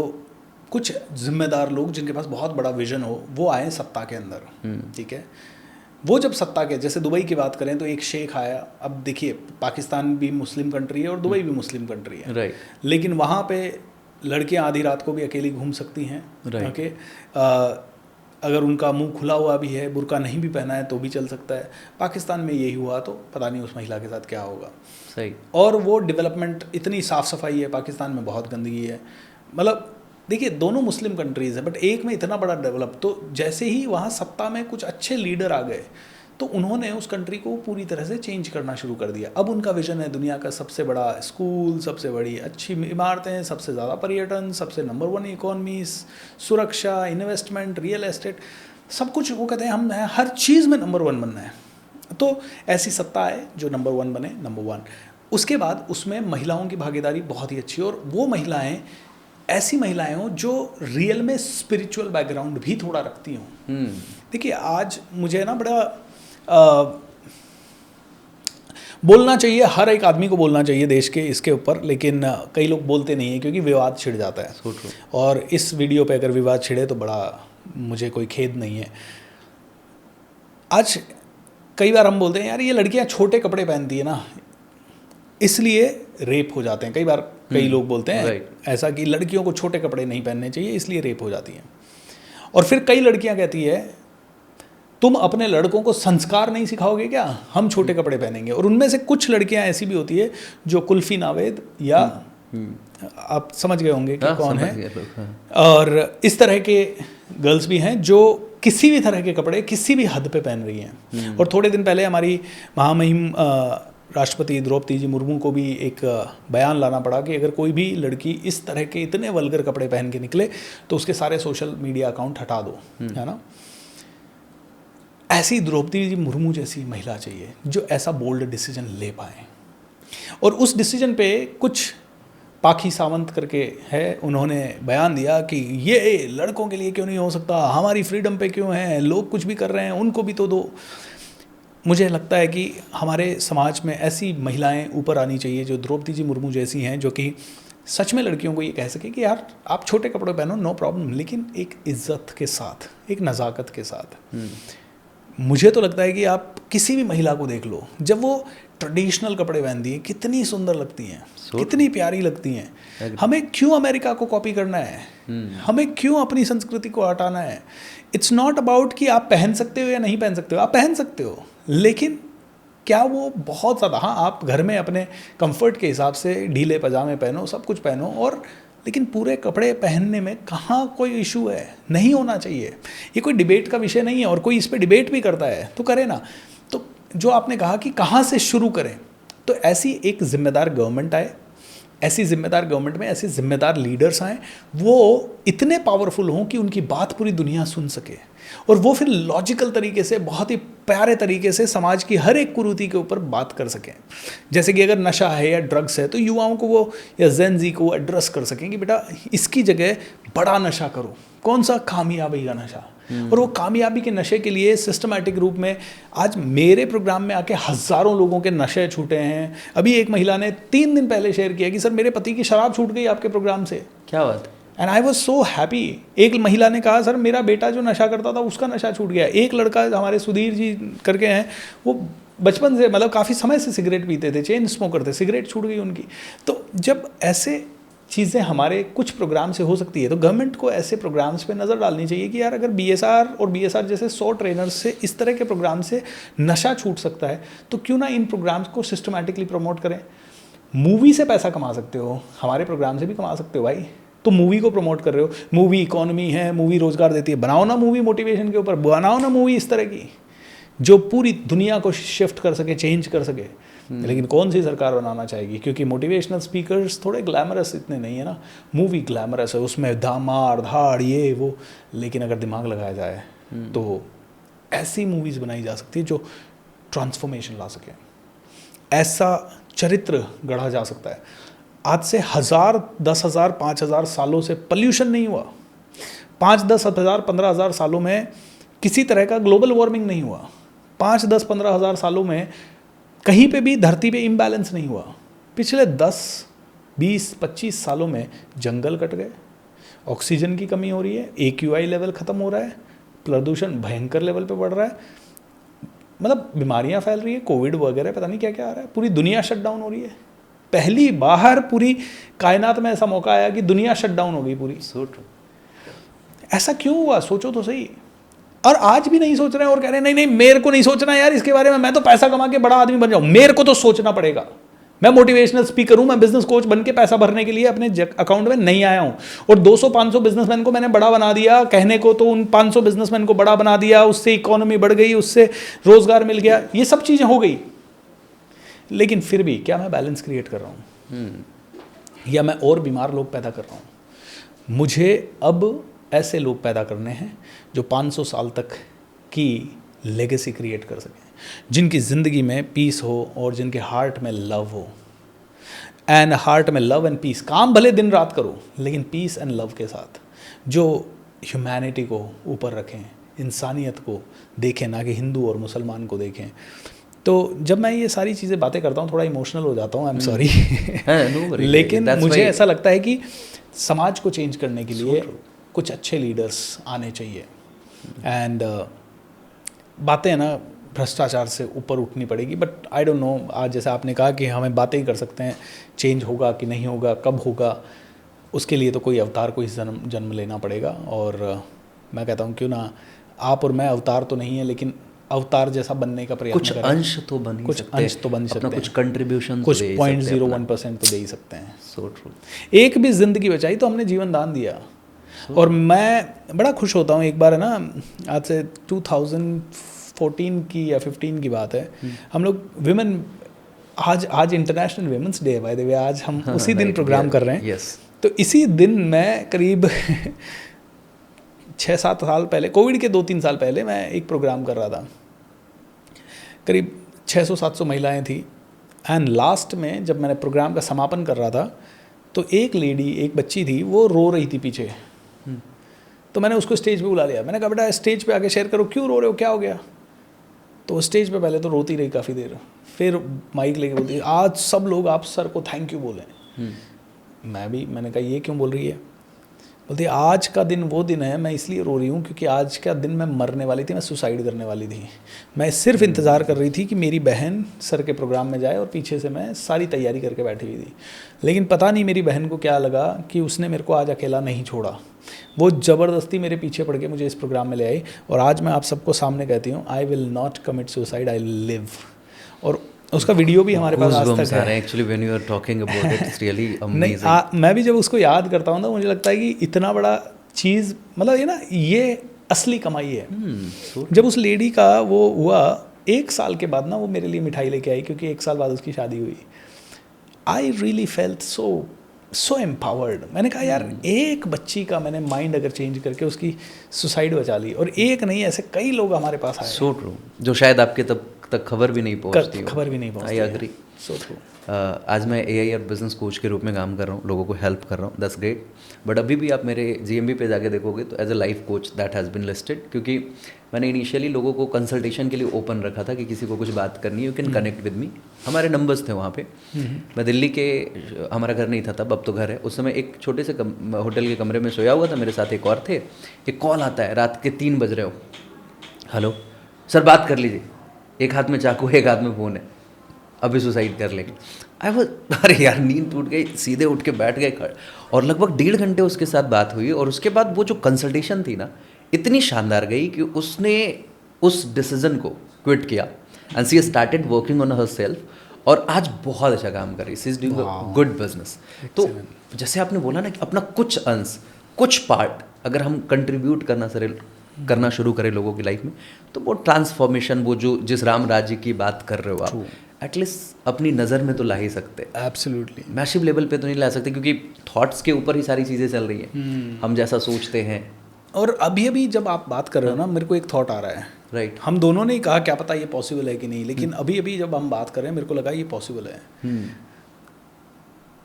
कुछ जिम्मेदार लोग जिनके पास बहुत बड़ा विजन हो, वो आए सत्ता के अंदर। ठीक है, वो जब सत्ता के, जैसे दुबई की बात करें तो एक शेख आया। अब देखिए, पाकिस्तान भी मुस्लिम कंट्री है और दुबई भी मुस्लिम कंट्री है, राइट। लेकिन वहाँ पे लड़कियाँ आधी रात को भी अकेली घूम सकती हैं। राइट। ओके, अगर उनका मुंह खुला हुआ भी है, बुर्का नहीं भी पहना है तो भी चल सकता है। पाकिस्तान में यही हुआ तो पता नहीं उस महिला के साथ क्या होगा। सही। और वो डेवलपमेंट, इतनी साफ़ सफाई है, पाकिस्तान में बहुत गंदगी है। मतलब देखिए, दोनों मुस्लिम कंट्रीज़ है, बट एक में इतना बड़ा डेवलप। तो जैसे ही वहाँ सत्ता में कुछ अच्छे लीडर आ गए, तो उन्होंने उस कंट्री को पूरी तरह से चेंज करना शुरू कर दिया। अब उनका विजन है दुनिया का सबसे बड़ा स्कूल, सबसे बड़ी अच्छी इमारतें, सबसे ज़्यादा पर्यटन, सबसे नंबर 1 इकोनॉमी, सुरक्षा, इन्वेस्टमेंट, रियल एस्टेट, सब कुछ वो कहते हैं हम हर चीज़ में नंबर 1 बनना है। तो ऐसी सत्ता है जो नंबर 1 बने, नंबर 1। उसके बाद उसमें महिलाओं की भागीदारी बहुत ही अच्छी, और वो महिलाएं ऐसी महिलाएं हों जो रियल में स्पिरिचुअल बैकग्राउंड भी थोड़ा रखती हों। देखिए आज मुझे ना बड़ा बोलना चाहिए, हर एक आदमी को बोलना चाहिए देश के इसके ऊपर, लेकिन कई लोग बोलते नहीं हैं क्योंकि विवाद छिड़ जाता है। और इस वीडियो पे अगर विवाद छिड़े तो बड़ा मुझे कोई खेद नहीं है। आज कई बार हम बोलते हैं यार ये लड़कियां छोटे कपड़े पहनती है ना इसलिए रेप हो जाते हैं। कई बार कई लोग बोलते हैं ऐसा कि लड़कियों को छोटे कपड़े नहीं पहनने चाहिए इसलिए रेप हो जाती हैं। और फिर कई लड़कियां कहती है तुम अपने लड़कों को संस्कार नहीं सिखाओगे क्या, हम छोटे कपड़े पहनेंगे। और उनमें से कुछ लड़कियां ऐसी भी होती है जो कुल्फी नावेद या आप समझ गए होंगे कि कौन है, और इस तरह के गर्ल्स भी हैं जो किसी भी तरह के कपड़े किसी भी हद पे पहन रही हैं। और थोड़े दिन पहले हमारी महामहिम राष्ट्रपति द्रौपदी जी मुर्मू को भी एक बयान लाना पड़ा कि अगर कोई भी लड़की इस तरह के इतने वल्गर कपड़े पहन के निकले तो उसके सारे सोशल मीडिया अकाउंट हटा दो, है ना। ऐसी द्रौपदी जी मुर्मू जैसी महिला चाहिए जो ऐसा बोल्ड डिसीजन ले पाए। और उस डिसीजन पे कुछ पाखी सावंत करके है, उन्होंने बयान दिया कि ये लड़कों के लिए क्यों नहीं हो सकता, हमारी फ्रीडम पे क्यों है, लोग कुछ भी कर रहे हैं उनको भी तो दो। मुझे लगता है कि हमारे समाज में ऐसी महिलाएं ऊपर आनी चाहिए जो द्रौपदी जी मुर्मू जैसी हैं, जो कि सच में लड़कियों को ये कह सके कि यार आप छोटे कपड़े पहनो नो प्रॉब्लम, लेकिन एक इज्जत के साथ, एक नज़ाकत के साथ। मुझे तो लगता है कि आप किसी भी महिला को देख लो, जब वो ट्रेडिशनल कपड़े पहनती हैं कितनी सुंदर लगती हैं, कितनी प्यारी लगती हैं। हमें क्यों अमेरिका को कॉपी करना है, हमें क्यों अपनी संस्कृति को हटाना है। इट्स नॉट अबाउट कि आप पहन सकते हो या नहीं पहन सकते हो, आप पहन सकते हो, लेकिन क्या वो बहुत ज़्यादा, हाँ आप घर में अपने कंफर्ट के हिसाब से ढीले पजामे पहनो, सब कुछ पहनो, और लेकिन पूरे कपड़े पहनने में कहाँ कोई इशू है, नहीं होना चाहिए। ये कोई डिबेट का विषय नहीं है, और कोई इस पर डिबेट भी करता है तो करे ना। तो जो आपने कहा कि कहाँ से शुरू करें, तो ऐसी एक जिम्मेदार गवर्नमेंट आए, ऐसी जिम्मेदार गवर्नमेंट में ऐसे जिम्मेदार लीडर्स आएँ, वो इतने पावरफुल हों कि उनकी बात पूरी दुनिया सुन सके, और वो फिर लॉजिकल तरीके से, बहुत ही प्यारे तरीके से समाज की हर एक कुरीति के ऊपर बात कर सकें। जैसे कि अगर नशा है या ड्रग्स है तो युवाओं को वो या जेन ज़ी को एड्रेस कर सकें कि बेटा इसकी जगह बड़ा नशा करो, कौन सा कामयाबी का नशा। और वो कामयाबी के नशे के लिए सिस्टमैटिक रूप में आज मेरे प्रोग्राम में आके हज़ारों लोगों के नशे छूटे हैं। अभी एक महिला ने 3 दिन पहले शेयर किया कि सर मेरे पति की शराब छूट गई आपके प्रोग्राम से। क्या बात। And I was so happy. एक महिला ने कहा सर मेरा बेटा जो नशा करता था उसका नशा छूट गया। एक लड़का हमारे सुधीर जी करके हैं, वो बचपन से मतलब काफ़ी समय से सिगरेट पीते थे, चेन स्मोकर थे, सिगरेट छूट गई उनकी। तो जब ऐसे चीज़ें हमारे कुछ प्रोग्राम से हो सकती है तो गवर्नमेंट को ऐसे प्रोग्राम्स पे नज़र डालनी चाहिए कि यार अगर BSR और BSR जैसे 100 ट्रेनर्स से इस तरह के प्रोग्राम से नशा छूट सकता है तो क्यों ना इन प्रोग्राम्स को सिस्टमैटिकली प्रमोट करें। मूवी से पैसा कमा सकते हो, हमारे प्रोग्राम से भी कमा सकते हो भाई। तो मूवी को प्रमोट कर रहे हो, मूवी इकोनॉमी है, मूवी रोजगार देती है, बनाओ ना मूवी मोटिवेशन के ऊपर, बनाओ ना मूवी इस तरह की जो पूरी दुनिया को शिफ्ट कर सके, चेंज कर सके। लेकिन कौन सी सरकार बनाना चाहेगी, क्योंकि मोटिवेशनल स्पीकर्स थोड़े ग्लैमरस इतने नहीं है ना। मूवी ग्लैमरस है, उसमें मार धाड़ ये वो, लेकिन अगर दिमाग लगाया जाए तो ऐसी मूवीज़ बनाई जा सकती है जो ट्रांसफॉर्मेशन ला सके, ऐसा चरित्र गढ़ा जा सकता है। आज से 1000, 10,000, 5,000 सालों से पॉल्यूशन नहीं हुआ। 5, 10, 10,000, 15,000 सालों में किसी तरह का ग्लोबल वार्मिंग नहीं हुआ। 5, 10, 15,000 सालों में कहीं पे भी धरती पे इम्बैलेंस नहीं हुआ। पिछले 10, 20, 25 सालों में जंगल कट गए, ऑक्सीजन की कमी हो रही है, AQI लेवल ख़त्म हो रहा है, प्रदूषण भयंकर लेवल पे बढ़ रहा है, मतलब बीमारियां फैल रही है, कोविड वगैरह पता नहीं क्या क्या आ रहा है, पूरी दुनिया शट डाउन हो रही है। पहली बार पूरी कायनात में ऐसा मौका आया कि दुनिया शट डाउन हो गई पूरी। ऐसा क्यों हुआ, सोचो तो सही। और आज भी नहीं सोच रहे हैं और कह रहे हैं नहीं नहीं मेरे को नहीं सोचना यार इसके बारे में, मैं तो पैसा कमा के बड़ा आदमी बन जाऊं, मेरे को तो सोचना पड़ेगा। मैं मोटिवेशनल स्पीकर हूँ, मैं बिजनेस कोच बन के पैसा भरने के लिए अपने अकाउंट में नहीं आया हूँ। और 200-500 बिजनेसमैन को मैंने बड़ा बना दिया, कहने को तो उन 500 बिजनेसमैन को बड़ा बना दिया, उससे इकोनॉमी बढ़ गई, उससे रोजगार मिल गया, ये सब चीज़ें हो गई। लेकिन फिर भी क्या मैं बैलेंस क्रिएट कर रहा हूँ? या मैं और बीमार लोग पैदा कर रहा हूँ? मुझे अब ऐसे लोग पैदा करने हैं जो 500 साल तक की लेगेसी क्रिएट कर सकें, जिनकी ज़िंदगी में पीस हो और जिनके हार्ट में लव हो। एंड हार्ट में लव एंड पीस, काम भले दिन रात करो लेकिन पीस एंड लव के साथ, जो ह्यूमैनिटी को ऊपर रखें, इंसानियत को देखें, ना कि हिंदू और मुसलमान को देखें। तो जब मैं ये सारी चीज़ें बातें करता हूँ थोड़ा इमोशनल हो जाता हूँ, आई एम सॉरी, लेकिन मुझे ऐसा लगता है कि समाज को चेंज करने के लिए कुछ अच्छे लीडर्स आने चाहिए। एंड बातें ना भ्रष्टाचार से ऊपर उठनी पड़ेगी, बट आई डोंट नो, आज जैसे आपने कहा कि हमें बातें ही कर सकते हैं, चेंज होगा कि नहीं होगा, कब होगा, उसके लिए तो कोई अवतार को ही जन्म लेना पड़ेगा। और मैं कहता हूँ क्यों ना आप और मैं अवतार तो नहीं है, लेकिन अवतार जैसा बनने का प्रयास कुछ अंश तो बन ही सकते हैं, अंश तो बन सकते हैं, कुछ कंट्रीब्यूशन, कुछ 0.01% तो दे ही सकते हैं। So true. एक भी जिंदगी बचाई तो हमने जीवन दान दिया। और मैं बड़ा खुश होता हूँ, एक बार है ना, आज से 2014 की या 15 की बात है, हम लोग विमेन, आज इंटरनेशनल विमेंस डे है बाय द वे, आज हम उसी दिन प्रोग्राम कर रहे हैं। यस। तो इसी दिन मैं करीब 6-7 साल पहले, कोविड के 2-3 साल पहले, मैं एक प्रोग्राम कर रहा था, करीब 600-700 महिलाएं थी। एंड लास्ट में जब मैंने प्रोग्राम का समापन कर रहा था तो एक लेडी, एक बच्ची थी, वो रो रही थी पीछे। तो मैंने उसको स्टेज पे बुला लिया, मैंने कहा बेटा स्टेज पे आके शेयर करो, क्यों रो रहे हो, क्या हो गया? तो वो स्टेज पे पहले तो रोती रही काफ़ी देर, फिर माइक लेके बोलती आज सब लोग आप सर को थैंक यू बोलें। मैंने कहा ये क्यों बोल रही है? बोलती आज का दिन वो दिन है, मैं इसलिए रो रही हूँ क्योंकि आज का दिन मैं मरने वाली थी, मैं सुसाइड करने वाली थी। मैं सिर्फ इंतज़ार कर रही थी कि मेरी बहन सर के प्रोग्राम में जाए और पीछे से मैं सारी तैयारी करके बैठी हुई थी। लेकिन पता नहीं मेरी बहन को क्या लगा कि उसने मेरे को आज अकेला नहीं छोड़ा, वो ज़बरदस्ती मेरे पीछे पड़ के मुझे इस प्रोग्राम में ले आई। और आज मैं आप सबको सामने कहती हूँ, I will not commit suicide, I will live. और उसका वीडियो भी हमारे पास आज तक है। Actually when you are talking about it, it's really amazing. मैं भी जब उसको याद करता हूँ ना, मुझे लगता है कि इतना बड़ा चीज़, मतलब ये ना, ये असली कमाई है। जब उस लेडी का वो हुआ 1 साल के बाद ना, वो मेरे लिए मिठाई लेके आई, क्योंकि 1 साल बाद उसकी शादी हुई। I really felt so empowered. मैंने कहा यार, एक बच्ची का मैंने माइंड अगर चेंज करके उसकी सुसाइड बचा ली, और एक नहीं, ऐसे कई लोग हमारे पास आए। सो ट्रू, जो शायद आपके तब तक खबर भी नहीं पहुंचती। I agree. So true. आज मैं AI और बिजनेस कोच के रूप में काम कर रहा हूँ, लोगों को हेल्प कर रहा हूँ, दैट्स ग्रेट। बट अभी भी आप मेरे GMB पे जाके देखोगे तो as a life coach that has been listed, क्योंकि मैंने इनिशियली लोगों को कंसल्टेशन के लिए ओपन रखा था कि किसी को कुछ बात करनी है, you can connect with me. हमारे नंबर्स थे वहाँ पे। मैं दिल्ली के, हमारा घर नहीं था तब, अब तो घर है। उस समय एक छोटे से होटल के कमरे में सोया हुआ था, मेरे साथ एक और थे। एक कॉल आता है, रात के 3 बज रहे हो, हेलो सर बात कर लीजिए, एक हाथ में चाकू एक हाथ में फ़ोन है, अभी सुसाइड कर लेंगे। अरे यार, नींद टूट गई, सीधे उठ के बैठ गए, और लगभग 1.5 घंटे उसके साथ बात हुई। और उसके बाद वो जो कंसल्टेशन थी ना, इतनी शानदार गई कि उसने उस डिसीजन को क्विट किया and she started working on her self, और आज बहुत अच्छा काम कर रही है, she is doing good business. तो जैसे आपने बोला ना कि अपना कुछ अंश, कुछ पार्ट अगर हम कंट्रीब्यूट करना शुरू करें लोगों की लाइफ में, तो वो ट्रांसफॉर्मेशन, वो जो जिस राम राज्य की बात कर रहे हो आप, एटलीस्ट अपनी नज़र में तो ला ही सकते। एब्सोल्युटली। मैसिव लेवल पे तो नहीं ला सकते, क्योंकि थॉट्स के ऊपर ही सारी चीज़ें चल रही हैं, हम जैसा सोचते हैं। और अभी जब आप बात कर रहे हो ना, मेरे को एक थॉट आ रहा है। राइट। हम दोनों ने कहा क्या पता ये पॉसिबल है कि नहीं, लेकिन अभी जब हम बात कर रहे हैं, मेरे को लगा ये पॉसिबल है।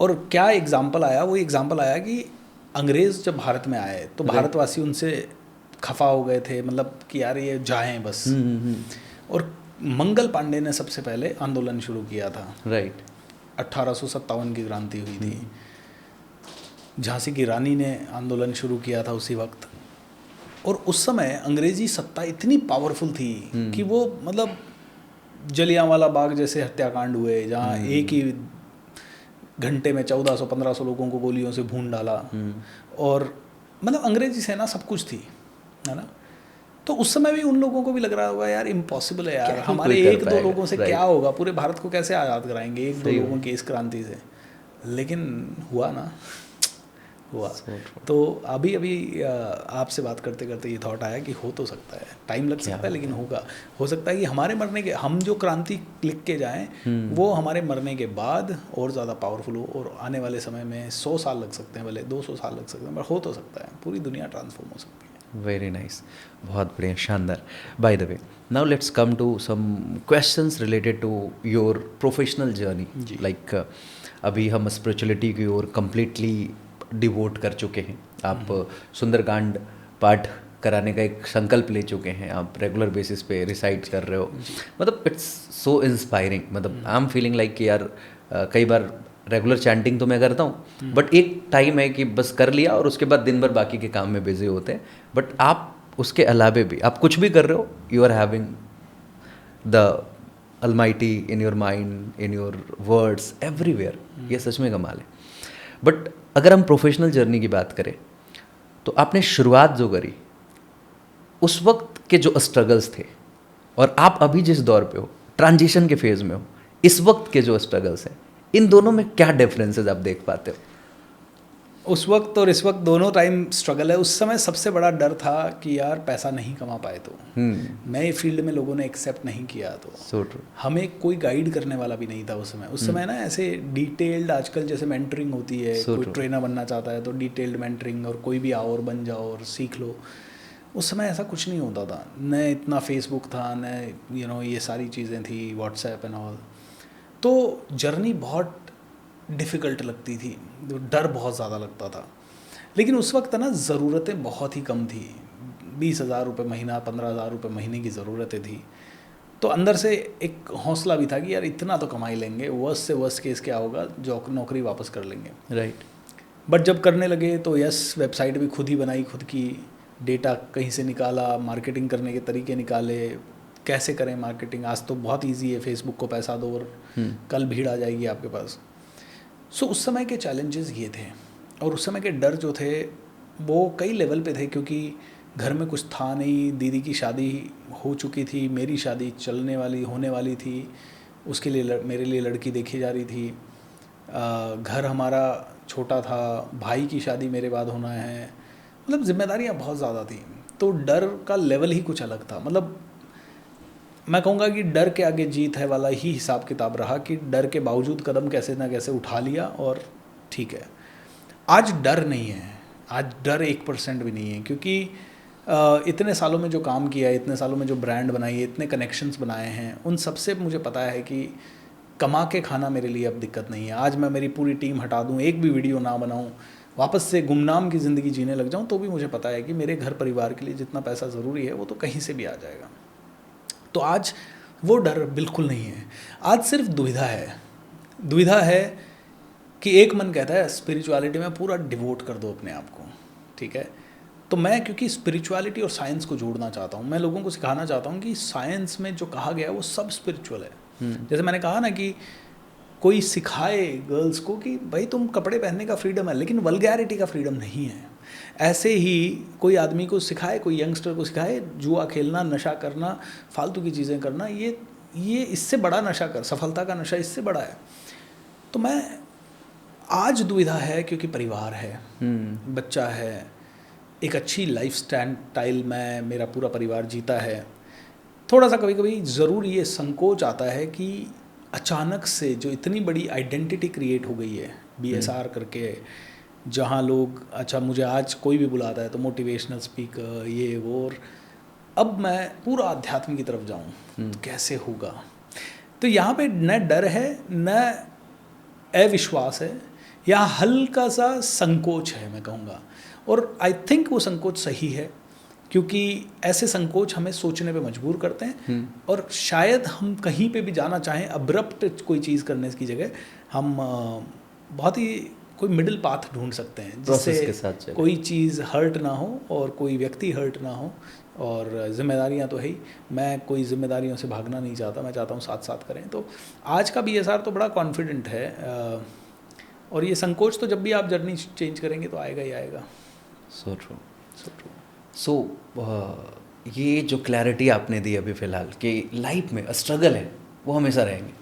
और क्या एग्जाम्पल आया? वो एग्जाम्पल आया कि अंग्रेज़ जब भारत में आए तो भारतवासी उनसे खफा हो गए थे, मतलब कि यार ये जाएं बस। और मंगल पांडे ने सबसे पहले आंदोलन शुरू किया था। राइट। 1857 की क्रांति हुई थी। झांसी की रानी ने आंदोलन शुरू किया था उसी वक्त। और उस समय अंग्रेजी सत्ता इतनी पावरफुल थी कि वो, मतलब जलियांवाला बाग जैसे हत्याकांड हुए, जहाँ एक ही घंटे में 1400-1500 लोगों को गोलियों से भून डाला। और मतलब अंग्रेजी सेना सब कुछ थी, है ना। तो उस समय भी उन लोगों को भी लग रहा होगा यार इम्पॉसिबल है यार, क्या ही हमारे कोई कर एक दो पाएगा, लोगों से right. क्या होगा, पूरे भारत को कैसे आज़ाद कराएंगे एक दो सही लोगों बात। की इस क्रांति से। लेकिन हुआ ना, हुआ। So true. तो अभी अभी आपसे बात करते करते ये थॉट आया कि हो तो सकता है, टाइम लग क्या सकता है बात लेकिन है। होगा। हो सकता है कि हमारे मरने के, हम जो क्रांति लिख के जाएं वो हमारे मरने के बाद और ज़्यादा पावरफुल हो, और आने वाले समय में 100 साल लग सकते हैं, भले 200 साल लग सकते हैं, पर हो तो सकता है, पूरी दुनिया ट्रांसफॉर्म हो सकती है। वेरी नाइस, बहुत बढ़िया, शानदार। By the way, now let's come to some questions related to your professional journey. जी। लाइक अभी हम स्पिरिचुअलिटी की ओर कंप्लीटली डिवोट कर चुके हैं। आप सुंदरकांड पाठ कराने का एक संकल्प ले चुके हैं, आप रेगुलर बेसिस पे रिसाइट कर रहे हो। मतलब इट्स सो इंस्पायरिंग। मतलब आई एम फीलिंग लाइक कि यार कई बार रेगुलर चैंटिंग तो मैं करता हूँ, बट एक टाइम है कि बस कर लिया और उसके बाद दिन भर बाकी के काम में बिजी होते हैं। बट आप उसके अलावे भी आप कुछ भी कर रहे हो, you are having the almighty in your mind, in your words, everywhere. ये सच में कमाल है। बट अगर हम प्रोफेशनल जर्नी की बात करें तो आपने शुरुआत जो करी उस वक्त के जो स्ट्रगल्स थे, और आप अभी जिस दौर पे हो, ट्रांजिशन के फेज में हो, इस वक्त के जो स्ट्रगल्स हैं, इन दोनों में क्या डिफरेंसेस आप देख पाते हो? उस वक्त और इस वक्त दोनों टाइम स्ट्रगल है। उस समय सबसे बड़ा डर था कि यार पैसा नहीं कमा पाए तो, नए फील्ड में लोगों ने एक्सेप्ट नहीं किया तो, सो ट्रू। हमें कोई गाइड करने वाला भी नहीं था उस समय। उस समय ना ऐसे डिटेल्ड, आजकल जैसे मेंटरिंग होती है, So कोई true. ट्रेनर बनना चाहता है तो डिटेल्ड मेंटरिंग, और कोई भी आओ और बन जाओ और सीख लो। उस समय ऐसा कुछ नहीं होता था, न इतना फेसबुक था, न ये सारी चीज़ें थी, व्हाट्सएप एंड ऑल। तो जर्नी बहुत डिफ़िकल्ट लगती थी, डर बहुत ज़्यादा लगता था। लेकिन उस वक्त ना ज़रूरतें बहुत ही कम थी, 20,000 रुपये महीना, 15,000 रुपये महीने की ज़रूरतें थी। तो अंदर से एक हौसला भी था कि यार इतना तो कमा ही लेंगे, वर्स्ट से वर्स्ट केस क्या होगा, जो नौकरी वापस कर लेंगे। राइट। बट जब करने लगे तो यस, वेबसाइट भी खुद ही बनाई, खुद की, डेटा कहीं से निकाला, मार्केटिंग करने के तरीके निकाले, कैसे करें मार्केटिंग। आज तो बहुत इजी है, फेसबुक को पैसा दो और कल भीड़ आ जाएगी आपके पास। सो उस समय के चैलेंजेस ये थे, और उस समय के डर जो थे वो कई लेवल पे थे, क्योंकि घर में कुछ था नहीं, दीदी की शादी हो चुकी थी, मेरी शादी चलने वाली होने वाली थी, उसके लिए मेरे लिए लड़की देखी जा रही थी, घर हमारा छोटा था, भाई की शादी मेरे बाद होना है, मतलब जिम्मेदारियाँ बहुत ज़्यादा थी। तो डर का लेवल ही कुछ अलग था। मतलब मैं कहूँगा कि डर के आगे जीत है वाला ही हिसाब किताब रहा, कि डर के बावजूद कदम कैसे ना कैसे उठा लिया और ठीक है। आज डर नहीं है, आज डर 1% भी नहीं है, क्योंकि इतने सालों में जो काम किया है, इतने सालों में जो ब्रांड बनाई है, इतने कनेक्शंस बनाए हैं, उन सब से मुझे पता है कि कमा के खाना मेरे लिए अब दिक्कत नहीं है। आज मैं मेरी पूरी टीम हटा दूँ, एक भी वीडियो ना बनाऊँ, वापस से गुमनाम की ज़िंदगी जीने लग जाऊँ, तो भी मुझे पता है कि मेरे घर परिवार के लिए जितना पैसा ज़रूरी है वो तो कहीं से भी आ जाएगा। तो आज वो डर बिल्कुल नहीं है। आज सिर्फ दुविधा है, दुविधा है कि एक मन कहता है स्पिरिचुअलिटी में पूरा डिवोट कर दो अपने आप को, ठीक है। तो मैं क्योंकि स्पिरिचुअलिटी और साइंस को जोड़ना चाहता हूँ, मैं लोगों को सिखाना चाहता हूँ कि साइंस में जो कहा गया है वो सब स्पिरिचुअल है। जैसे मैंने कहा ना कि कोई सिखाए गर्ल्स को कि भाई तुम कपड़े पहनने का फ्रीडम है, लेकिन वल्गैरिटी का फ्रीडम नहीं है। ऐसे ही कोई आदमी को सिखाए, कोई यंगस्टर को सिखाए जुआ खेलना, नशा करना, फालतू की चीज़ें करना, ये इससे बड़ा नशा कर, सफलता का नशा इससे बड़ा है। तो मैं आज दुविधा है क्योंकि परिवार है, बच्चा है, एक अच्छी लाइफ स्टाइल में मेरा पूरा परिवार जीता है। थोड़ा सा कभी कभी ज़रूर ये संकोच आता है कि अचानक से जो इतनी बड़ी आइडेंटिटी क्रिएट हो गई है BSR करके, जहाँ लोग, अच्छा मुझे आज कोई भी बुलाता है तो मोटिवेशनल स्पीकर ये वो, और अब मैं पूरा अध्यात्म की तरफ जाऊँ तो कैसे होगा। तो यहाँ पे न डर है न अविश्वास है, यहाँ हल्का सा संकोच है मैं कहूँगा। और आई थिंक वो संकोच सही है, क्योंकि ऐसे संकोच हमें सोचने पे मजबूर करते हैं। और शायद हम कहीं पे भी जाना चाहें, अब्रप्ट कोई चीज़ करने की जगह हम बहुत ही कोई मिडिल पाथ ढूंढ सकते हैं, जिससे कोई चीज़ हर्ट ना हो और कोई व्यक्ति हर्ट ना हो। और जिम्मेदारियां तो है ही, मैं कोई जिम्मेदारियों से भागना नहीं चाहता, मैं चाहता हूँ साथ साथ करें। तो आज का BSR तो बड़ा कॉन्फिडेंट है, और ये संकोच तो जब भी आप जर्नी चेंज करेंगे तो आएगा ही आएगा। So true, so true. सो ये जो क्लैरिटी आपने दी अभी फिलहाल कि लाइफ में स्ट्रगल है वो हमेशा रहेंगे,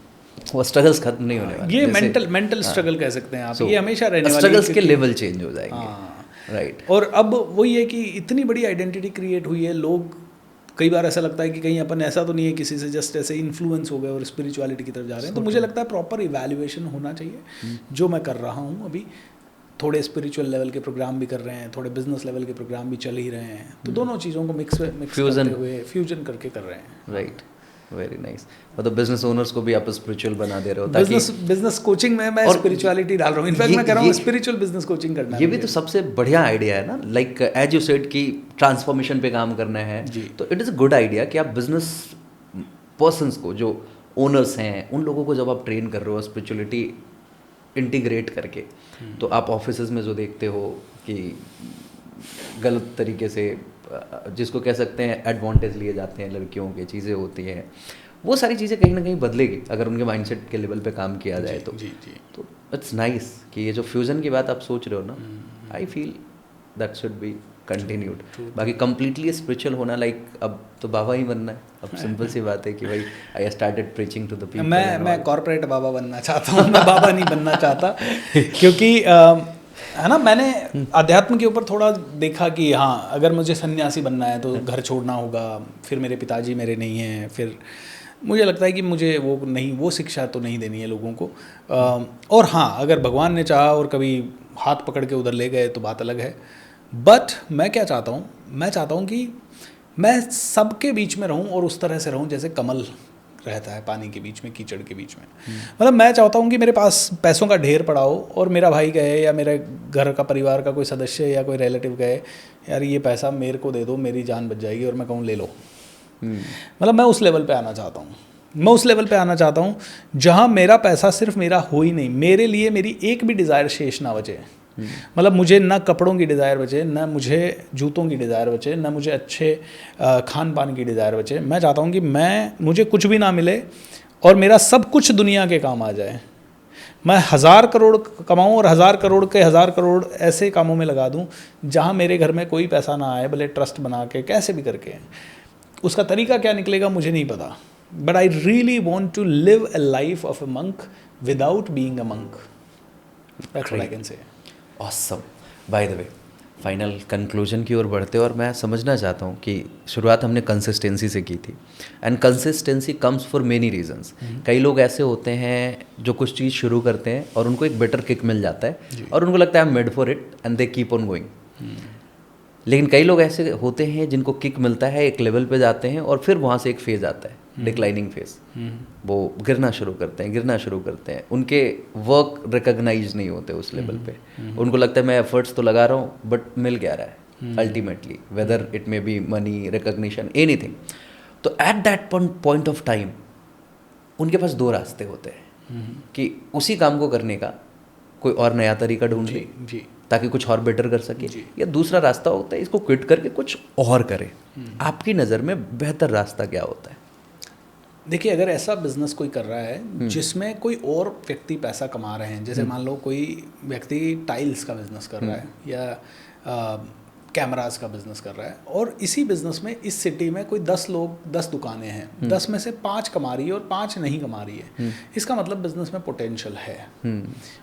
वो स्ट्रगल्स खत्म नहीं होने वाले। ये जैसे मेंटल स्ट्रगल कह सकते हैं आप, So, ये हमेशा रहने वाली है, स्ट्रगल्स के क्योंकि- लेवल चेंज हो जाएंगे, हाँ। राइट। और अब वही है कि इतनी बड़ी आइडेंटिटी क्रिएट हुई है, लोग कई बार ऐसा लगता है कि कहीं अपन ऐसा तो नहीं है किसी से जस्ट ऐसे इन्फ्लुएंस हो गए और स्पिरिचुअलिटी की तरफ जा रहे हैं। तो मुझे लगता है प्रॉपर इवैल्यूएशन होना चाहिए, जो मैं कर रहा हूँ अभी। थोड़े स्पिरिचुअल लेवल के प्रोग्राम भी कर रहे हैं, थोड़े बिजनेस लेवल के प्रोग्राम भी चल ही रहे हैं, तो दोनों चीज़ों को मिक्स करते हुए फ्यूजन करके कर रहे हैं। Right, very nice. मतलब बिजनेस ओनर्स को भी आप स्पिरिचुअल बना दे रहे हो ताकि बिजनेस कोचिंग में मैं स्पिरिचुअलिटी डाल रहा हूँ। इनफैक्ट मैं कह रहा हूँ स्पिरिचुअल बिजनेस कोचिंग करना है। ये भी तो सबसे बढ़िया आइडिया है ना, लाइक एज यू सेड कि ट्रांसफॉर्मेशन पे काम करना है, तो it is a good idea कि आप बिजनेस पर्सन्स को, जो ओनर्स हैं, उन लोगों को जब आप ट्रेन कर रहे हो स्पिरिचुअलिटी इंटीग्रेट करके, तो आप ऑफिसेज में जो देखते हो कि गलत तरीके से जिसको कह सकते हैं एडवांटेज लिए जाते हैं लड़कियों के, चीज़ें होती हैं, वो सारी चीज़ें कहीं ना कहीं बदलेगी अगर उनके माइंडसेट के लेवल पे काम किया जाए तो। तो इट्स नाइस कि ये जो फ्यूज़न की बात आप सोच रहे हो ना, I feel that should be continued. बाकी कंप्लीटली स्पिरिचुअल होना, लाइक अब तो बाबा ही बनना है, अब सिंपल सी बात है कि भाई I started preaching to the people. मैं कॉर्पोरेट बाबा बनना चाहता हूँ, मैं बाबा नहीं बनना चाहता, क्योंकि है ना, मैंने अध्यात्म के ऊपर थोड़ा देखा कि हाँ, अगर मुझे सन्यासी बनना है तो घर छोड़ना होगा, फिर मेरे पिताजी मेरे नहीं हैं, फिर मुझे लगता है कि मुझे वो शिक्षा तो नहीं देनी है लोगों को। और हाँ, अगर भगवान ने चाहा और कभी हाथ पकड़ के उधर ले गए तो बात अलग है। बट मैं क्या चाहता हूँ, मैं चाहता हूँ कि मैं सबके बीच में रहूँ और उस तरह से रहूँ जैसे कमल रहता है पानी के बीच में, कीचड़ के बीच में। मतलब मैं चाहता हूँ कि मेरे पास पैसों का ढेर पड़ा हो और मेरा भाई कहे या मेरे घर का परिवार का कोई सदस्य या कोई रिलेटिव कहे यार ये पैसा मेरे को दे दो, मेरी जान बच जाएगी, और मैं कहूँ ले लो। मतलब मैं उस लेवल पे आना चाहता हूँ। मैं उस लेवल पे आना चाहता हूँ जहाँ मेरा पैसा सिर्फ मेरा हो ही नहीं, मेरे लिए मेरी एक भी डिज़ायर शेष ना बचे। मतलब मुझे ना कपड़ों की डिज़ायर बचे, ना मुझे जूतों की डिज़ायर बचे, ना मुझे अच्छे खान पान की डिज़ायर बचे। मैं चाहता हूँ कि मुझे कुछ भी ना मिले और मेरा सब कुछ दुनिया के काम आ जाए। मैं 1000 करोड़ कमाऊँ और 1000 करोड़ के 1000 करोड़ ऐसे कामों में लगा दूँ जहाँ मेरे घर में कोई पैसा ना आए, भले ट्रस्ट बना के कैसे भी करके। उसका तरीका क्या निकलेगा मुझे नहीं पता, but I really want to live a life of a monk without being a monk. That's what I can say. Awesome. By the way, final conclusion की ओर बढ़ते और मैं समझना चाहता हूँ कि शुरुआत हमने कंसिस्टेंसी से की थी, and consistency comes for many reasons. कई लोग ऐसे होते हैं जो कुछ चीज़ शुरू करते हैं और उनको एक बेटर किक मिल जाता है और उनको लगता है I am made for it and they keep on going. लेकिन कई लोग ऐसे होते हैं जिनको किक मिलता है, एक लेवल पे जाते हैं और फिर वहाँ से एक फेज़ आता है, डिक्लाइनिंग फेज। वो गिरना शुरू करते हैं, उनके वर्क रिकॉग्नाइज नहीं होते उस लेवल पे। उनको लगता है मैं एफर्ट्स तो लगा रहा हूँ बट मिल क्या रहा है ultimately, whether it may be money, recognition, anything. तो at that point of time उनके पास दो रास्ते होते हैं कि उसी काम को करने का कोई और नया तरीका ढूंढ ले ताकि कुछ और बेटर कर सके, या दूसरा रास्ता होता है इसको क्विट करके कुछ और करे। आपकी नज़र में बेहतर रास्ता क्या होता है? देखिए, अगर ऐसा बिजनेस कोई कर रहा है जिसमें कोई और व्यक्ति पैसा कमा रहे हैं, जैसे मान लो कोई व्यक्ति टाइल्स का बिजनेस कर रहा है या कैमरास का बिजनेस कर रहा है, और इसी बिजनेस में इस सिटी में कोई 10 दुकानें हैं, 10 में से 5 कमा रही है और 5 नहीं कमा रही है, इसका मतलब बिजनेस में पोटेंशियल है।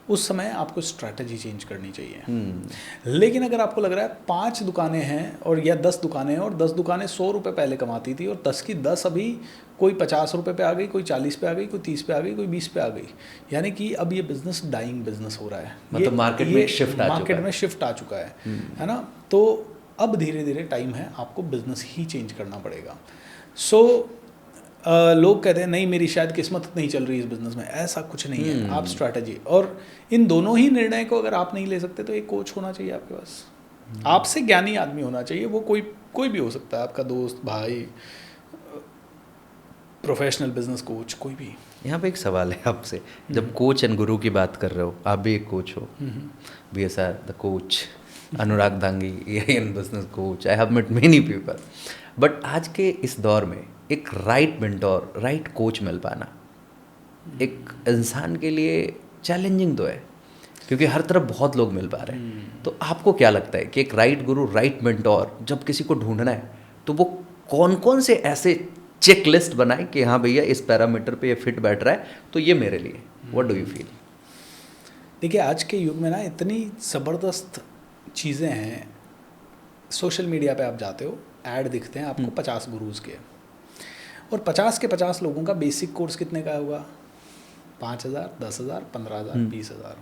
उस समय आपको स्ट्रैटेजी चेंज करनी चाहिए। लेकिन अगर आपको लग रहा है 5 दुकानें हैं और या 10 दुकानें हैं और 10 दुकानें 100 रुपये पहले कमाती थी और 10 की 10 अभी कोई 50 रुपये पे आ गई, कोई 40 पे आ गई, कोई 30 पे आ गई, कोई 20 पे आ गई, यानी कि अब ये बिजनेस डाइंग बिजनेस हो रहा है। मतलब मार्केट में शिफ्ट आ चुका है ना। तो अब धीरे धीरे टाइम है, आपको बिजनेस ही चेंज करना पड़ेगा। लोग कहते हैं नहीं मेरी शायद किस्मत नहीं चल रही इस बिजनेस में, ऐसा कुछ नहीं है। आप स्ट्रैटेजी और इन दोनों ही निर्णय को अगर आप नहीं ले सकते तो एक कोच होना चाहिए आपके पास, आपसे ज्ञानी आदमी होना चाहिए। वो कोई भी हो सकता है, आपका दोस्त, भाई, प्रोफेशनल बिजनेस कोच, कोई भी। यहाँ पे एक सवाल है आपसे, जब कोच एंड गुरु की बात कर रहे हो, आप भी एक कोच हो, BSR the coach, Anurag Dhangi an business coach, I have met many people, but आज के इस दौर में एक राइट मेंटोर, राइट कोच मिल पाना एक इंसान के लिए चैलेंजिंग तो है, क्योंकि हर तरफ बहुत लोग मिल पा रहे हैं। तो आपको क्या लगता है कि एक राइट गुरु, राइट मेंटोर जब किसी को ढूंढना है तो वो कौन कौन से ऐसे चेक लिस्ट बनाए कि हाँ भैया इस पैरामीटर पे ये फिट बैठ रहा है तो ये मेरे लिए, व्हाट डू यू फील? देखिए आज के युग में ना इतनी ज़बरदस्त चीज़ें हैं, सोशल मीडिया पे आप जाते हो, ऐड दिखते हैं आपको 50 गुरुज के, और 50 के 50 लोगों का बेसिक कोर्स कितने का होगा? 5,000, 10,000, 15,000, 20,000।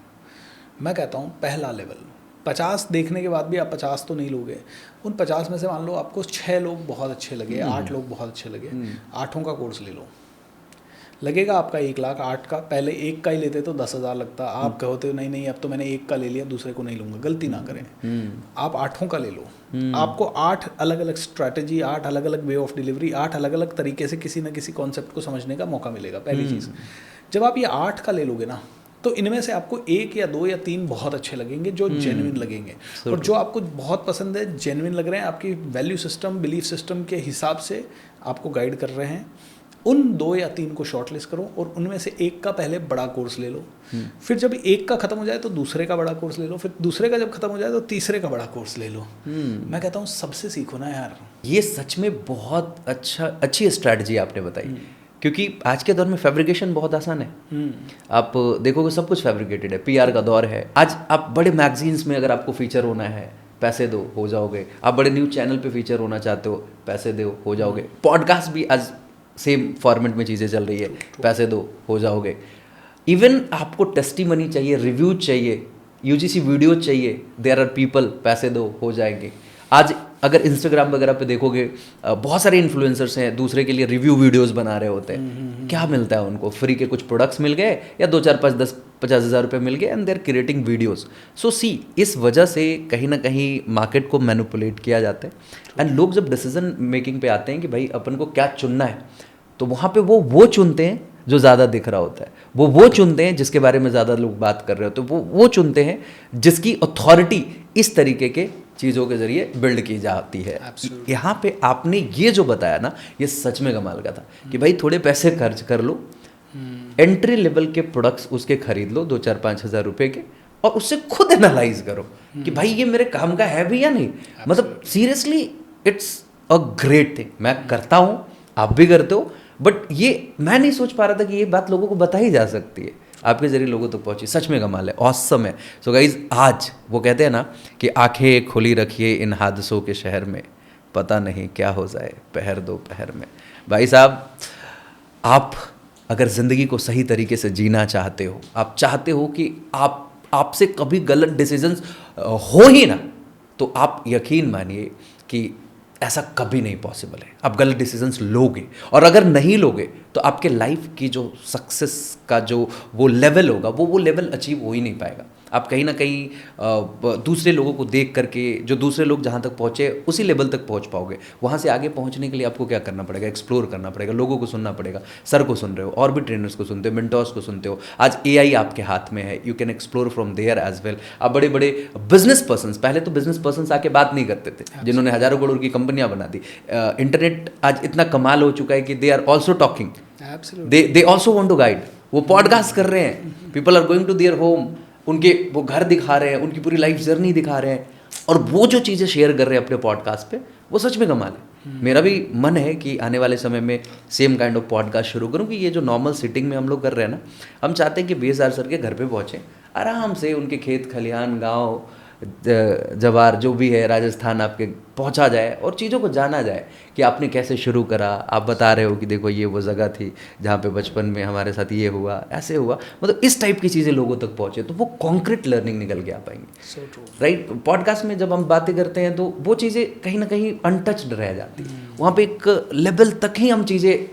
मैं कहता हूँ पहला लेवल 50 देखने के बाद भी आप 50 तो नहीं लोगे। उन 50 में से मान लो आपको 6 लोग बहुत अच्छे लगे, 8 लोग बहुत अच्छे लगे, 8 का कोर्स ले लो। लगेगा आपका 1 लाख, 8 का, पहले एक का ही लेते तो 10,000 लगता। आप कहोते हो नहीं नहीं अब तो मैंने एक का ले लिया, दूसरे को नहीं लूँगा। गलती ना करें, आप 8 का ले लो। आपको 8 अलग अलग स्ट्रैटेजी, 8 अलग अलग वे ऑफ डिलीवरी, 8 अलग अलग तरीके से किसी ना किसी कॉन्सेप्ट को समझने का मौका मिलेगा। पहली चीज़, जब आप ये 8 का ले लोगे ना, तो इनमें से आपको 1 या 2 या 3 बहुत अच्छे लगेंगे जो जेन्युइन लगेंगे, और जो आपको बहुत पसंद है, जेन्युइन लग रहे हैं, आपकी वैल्यू सिस्टम, बिलीफ सिस्टम के हिसाब से आपको गाइड कर रहे हैं, उन 2 या 3 को शॉर्टलिस्ट करो और उनमें से एक का पहले बड़ा कोर्स ले लो। फिर जब एक का खत्म हो जाए तो दूसरे का बड़ा कोर्स ले लो, फिर दूसरे का जब खत्म हो जाए तो तीसरे का बड़ा कोर्स ले लो। मैं कहता हूँ सबसे सीखो ना यार। ये सच में बहुत अच्छी स्ट्रैटेजी आपने बताई, क्योंकि आज के दौर में फैब्रिकेशन बहुत आसान है। आप देखोगे सब कुछ फैब्रिकेटेड है, पीआर का दौर है। आज आप बड़े मैगजीन्स में अगर आपको फीचर होना है, पैसे दो, हो जाओगे। आप बड़े न्यूज़ चैनल पे फीचर होना चाहते हो, पैसे दो, हो जाओगे। पॉडकास्ट भी आज सेम फॉर्मेट में चीज़ें चल रही है, पैसे दो, हो जाओगे। इवन आपको टेस्टिमनी चाहिए, रिव्यू चाहिए, यूजीसी वीडियो चाहिए, देयर आर पीपल, पैसे दो, हो जाएंगे। आज अगर इंस्टाग्राम वगैरह पे देखोगे बहुत सारे इन्फ्लुएंसर्स हैं, दूसरे के लिए रिव्यू वीडियोस बना रहे होते हैं। क्या मिलता है उनको? फ्री के कुछ प्रोडक्ट्स मिल गए या 2, 4, 5, 10, 50,000 रुपये मिल गए, and they are creating videos. So see, इस वजह से कहीं ना कहीं मार्केट को मैनिपुलेट किया जाता है। एंड लोग जब डिसीजन मेकिंग पे आते हैं कि भाई अपन को क्या चुनना है, तो वहाँ पे वो चुनते हैं जो ज़्यादा दिख रहा होता है, वो चुनते हैं जिसके बारे में ज़्यादा लोग बात कर रहे होते हैं, वो चुनते हैं जिसकी अथॉरिटी इस तरीके के चीज़ों के ज़रिए बिल्ड की जाती है। यहाँ पे आपने ये जो बताया ना, ये सच में कमाल का था कि भाई थोड़े पैसे खर्च कर लो, एंट्री लेवल के प्रोडक्ट्स उसके खरीद लो 2, 4, 5 हज़ार रुपये के, और उससे खुद एनालाइज करो कि भाई ये मेरे काम का है भी या नहीं। मतलब seriously it's a great thing. मैं करता हूँ, आप भी करते हो, बट ये मैं नहीं सोच पा रहा था कि ये बात लोगों को बताई जा सकती है। आपके जरिए लोगों तक पहुंची, सच में कमाल है, ऑसम है। सो गाइज, आज वो कहते हैं ना कि आंखें खुली रखिए इन हादसों के शहर में, पता नहीं क्या हो जाए पहर दो पहर में। भाई साहब, आप अगर ज़िंदगी को सही तरीके से जीना चाहते हो, आप चाहते हो कि आपसे कभी गलत डिसीजंस हो ही ना, तो आप यकीन मानिए कि ऐसा कभी नहीं पॉसिबल है। आप गलत डिसीजंस लोगे, और अगर नहीं लोगे तो आपके लाइफ की जो सक्सेस का जो वो लेवल होगा, वो लेवल अचीव हो ही नहीं पाएगा। आप कहीं ना कहीं दूसरे लोगों को देख करके, जो दूसरे लोग जहाँ तक पहुँचे उसी लेवल तक पहुँच पाओगे। वहाँ से आगे पहुँचने के लिए आपको क्या करना पड़ेगा? एक्सप्लोर करना पड़ेगा, लोगों को सुनना पड़ेगा। सर को सुन रहे हो, और भी ट्रेनर्स को सुनते हो, मेंटर्स को सुनते हो। आज AI आपके हाथ में है, you can explore from there as well. आप बड़े बड़े बिजनेस पर्सन्स, पहले तो बिजनेस पर्सन्स आके बात नहीं करते थे, जिन्होंने हज़ारों करोड़ की कंपनियाँ बना दी। इंटरनेट आज इतना कमाल हो चुका है कि they are also talking, they also want to guide. वो पॉडकास्ट कर रहे हैं, people are going to their home, उनके वो घर दिखा रहे हैं, उनकी पूरी लाइफ जर्नी दिखा रहे हैं, और वो जो चीज़ें शेयर कर रहे हैं अपने पॉडकास्ट पे, वो सच में कमाल है। मेरा भी मन है कि आने वाले समय में सेम काइंड ऑफ पॉडकास्ट शुरू करूँ, कि ये जो नॉर्मल सिटिंग में हम लोग कर रहे हैं ना, हम चाहते हैं कि BSR सर के घर पे पहुँचें, आराम से उनके खेत खलिहान, गाँव जवार जो भी है राजस्थान आपके पहुंचा जाए, और चीज़ों को जाना जाए कि आपने कैसे शुरू करा। आप बता रहे हो कि देखो ये वो जगह थी जहाँ पे बचपन में हमारे साथ ये हुआ, ऐसे हुआ, मतलब इस टाइप की चीज़ें लोगों तक पहुँचे, तो वो कॉन्क्रीट लर्निंग निकल के आ पाएंगी। राइट, पॉडकास्ट में जब हम बातें करते हैं तो वो चीज़ें कहीं ना कहीं अनटच्ड रह जाती है। वहाँ पर एक लेवल तक ही हम चीज़ें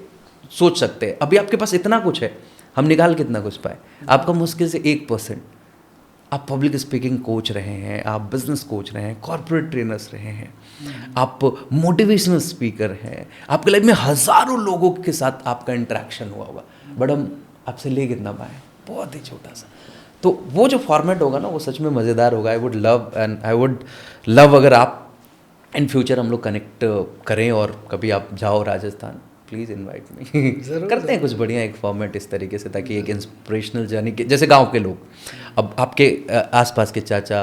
सोच सकते हैं। अभी आपके पास इतना कुछ है, हम निकाल कितना कुछ पाए? आपका मुश्किल से 1%। आप पब्लिक स्पीकिंग कोच रहे हैं, आप बिजनेस कोच रहे हैं, कॉर्पोरेट ट्रेनर्स रहे हैं, आप मोटिवेशनल स्पीकर हैं, आपके लाइफ में हज़ारों लोगों के साथ आपका इंटरेक्शन हुआ होगा, बट हम आपसे ले कितना पाए? बहुत ही छोटा सा। तो वो जो फॉर्मेट होगा ना, वो सच में मज़ेदार होगा। आई वुड लव अगर आप इन फ्यूचर हम लोग कनेक्ट करें, और कभी आप जाओ राजस्थान, प्लीज़ इनवाइट मी। करते हैं कुछ बढ़िया एक फॉर्मेट इस तरीके से, ताकि एक इंस्पिरेशनल जर्नी के, जैसे गांव के लोग, अब आपके आसपास के चाचा,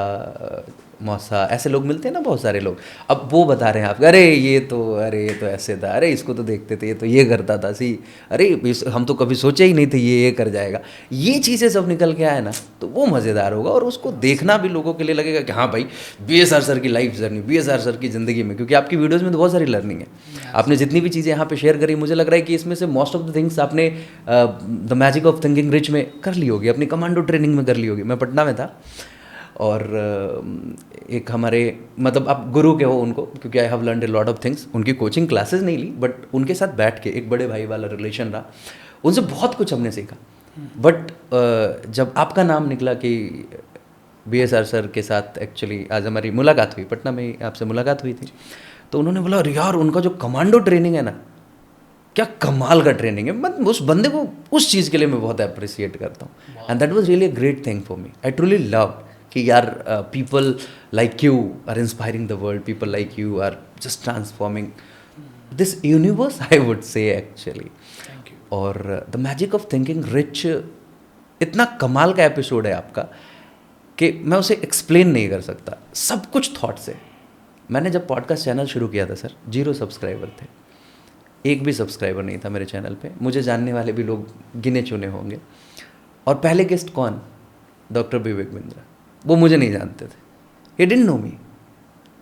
मौसा, ऐसे लोग मिलते हैं ना बहुत सारे लोग। अब वो बता रहे हैं आप, अरे ये तो ऐसे था, अरे इसको तो देखते थे, ये तो ये करता था सी, अरे हम तो कभी सोचे ही नहीं थे ये कर जाएगा। ये चीज़ें सब निकल के आए ना तो वो मज़ेदार होगा, और उसको देखना भी लोगों के लिए लगेगा कि हाँ भाई BSR सर की लाइफ जर्नी, BSR सर की ज़िंदगी में, क्योंकि आपकी वीडियोज़ में तो बहुत सारी लर्निंग है। आपने जितनी भी चीज़ें यहाँ पे शेयर करी, मुझे लग रहा है कि इसमें से मोस्ट ऑफ द थिंग्स आपने the magic of thinking rich में कर ली होगी, अपनी कमांडो ट्रेनिंग में कर ली होगी। मैं पटना में था, और एक हमारे मतलब आप गुरु के हो उनको, क्योंकि I have learned a lot of things. उनकी कोचिंग क्लासेस नहीं ली, बट उनके साथ बैठ के एक बड़े भाई वाला रिलेशन रहा, उनसे बहुत कुछ हमने सीखा। बट जब आपका नाम निकला कि BSR सर के साथ एक्चुअली आज हमारी मुलाकात हुई, पटना में ही आपसे मुलाकात हुई थी, तो उन्होंने बोला अरे यार उनका जो कमांडो ट्रेनिंग है ना, क्या कमाल का ट्रेनिंग है। मैं उस बंदे को उस चीज़ के लिए मैं बहुत अप्रिसिएट करता हूँ, and that was really a great thing for me. I truly love कि यार people like you are inspiring the world, people like you are just transforming this universe, I would say actually. और the magic of thinking rich इतना कमाल का एपिसोड है आपका कि मैं उसे एक्सप्लेन नहीं कर सकता। सब कुछ थॉट से। मैंने जब पॉडकास्ट चैनल शुरू किया था सर, 0 सब्सक्राइबर थे, एक भी सब्सक्राइबर नहीं था मेरे चैनल पे। मुझे जानने वाले भी लोग गिने चुने होंगे। और पहले गेस्ट कौन? डॉक्टर विवेक बिंद्रा। वो मुझे नहीं जानते थे, he didn't know me,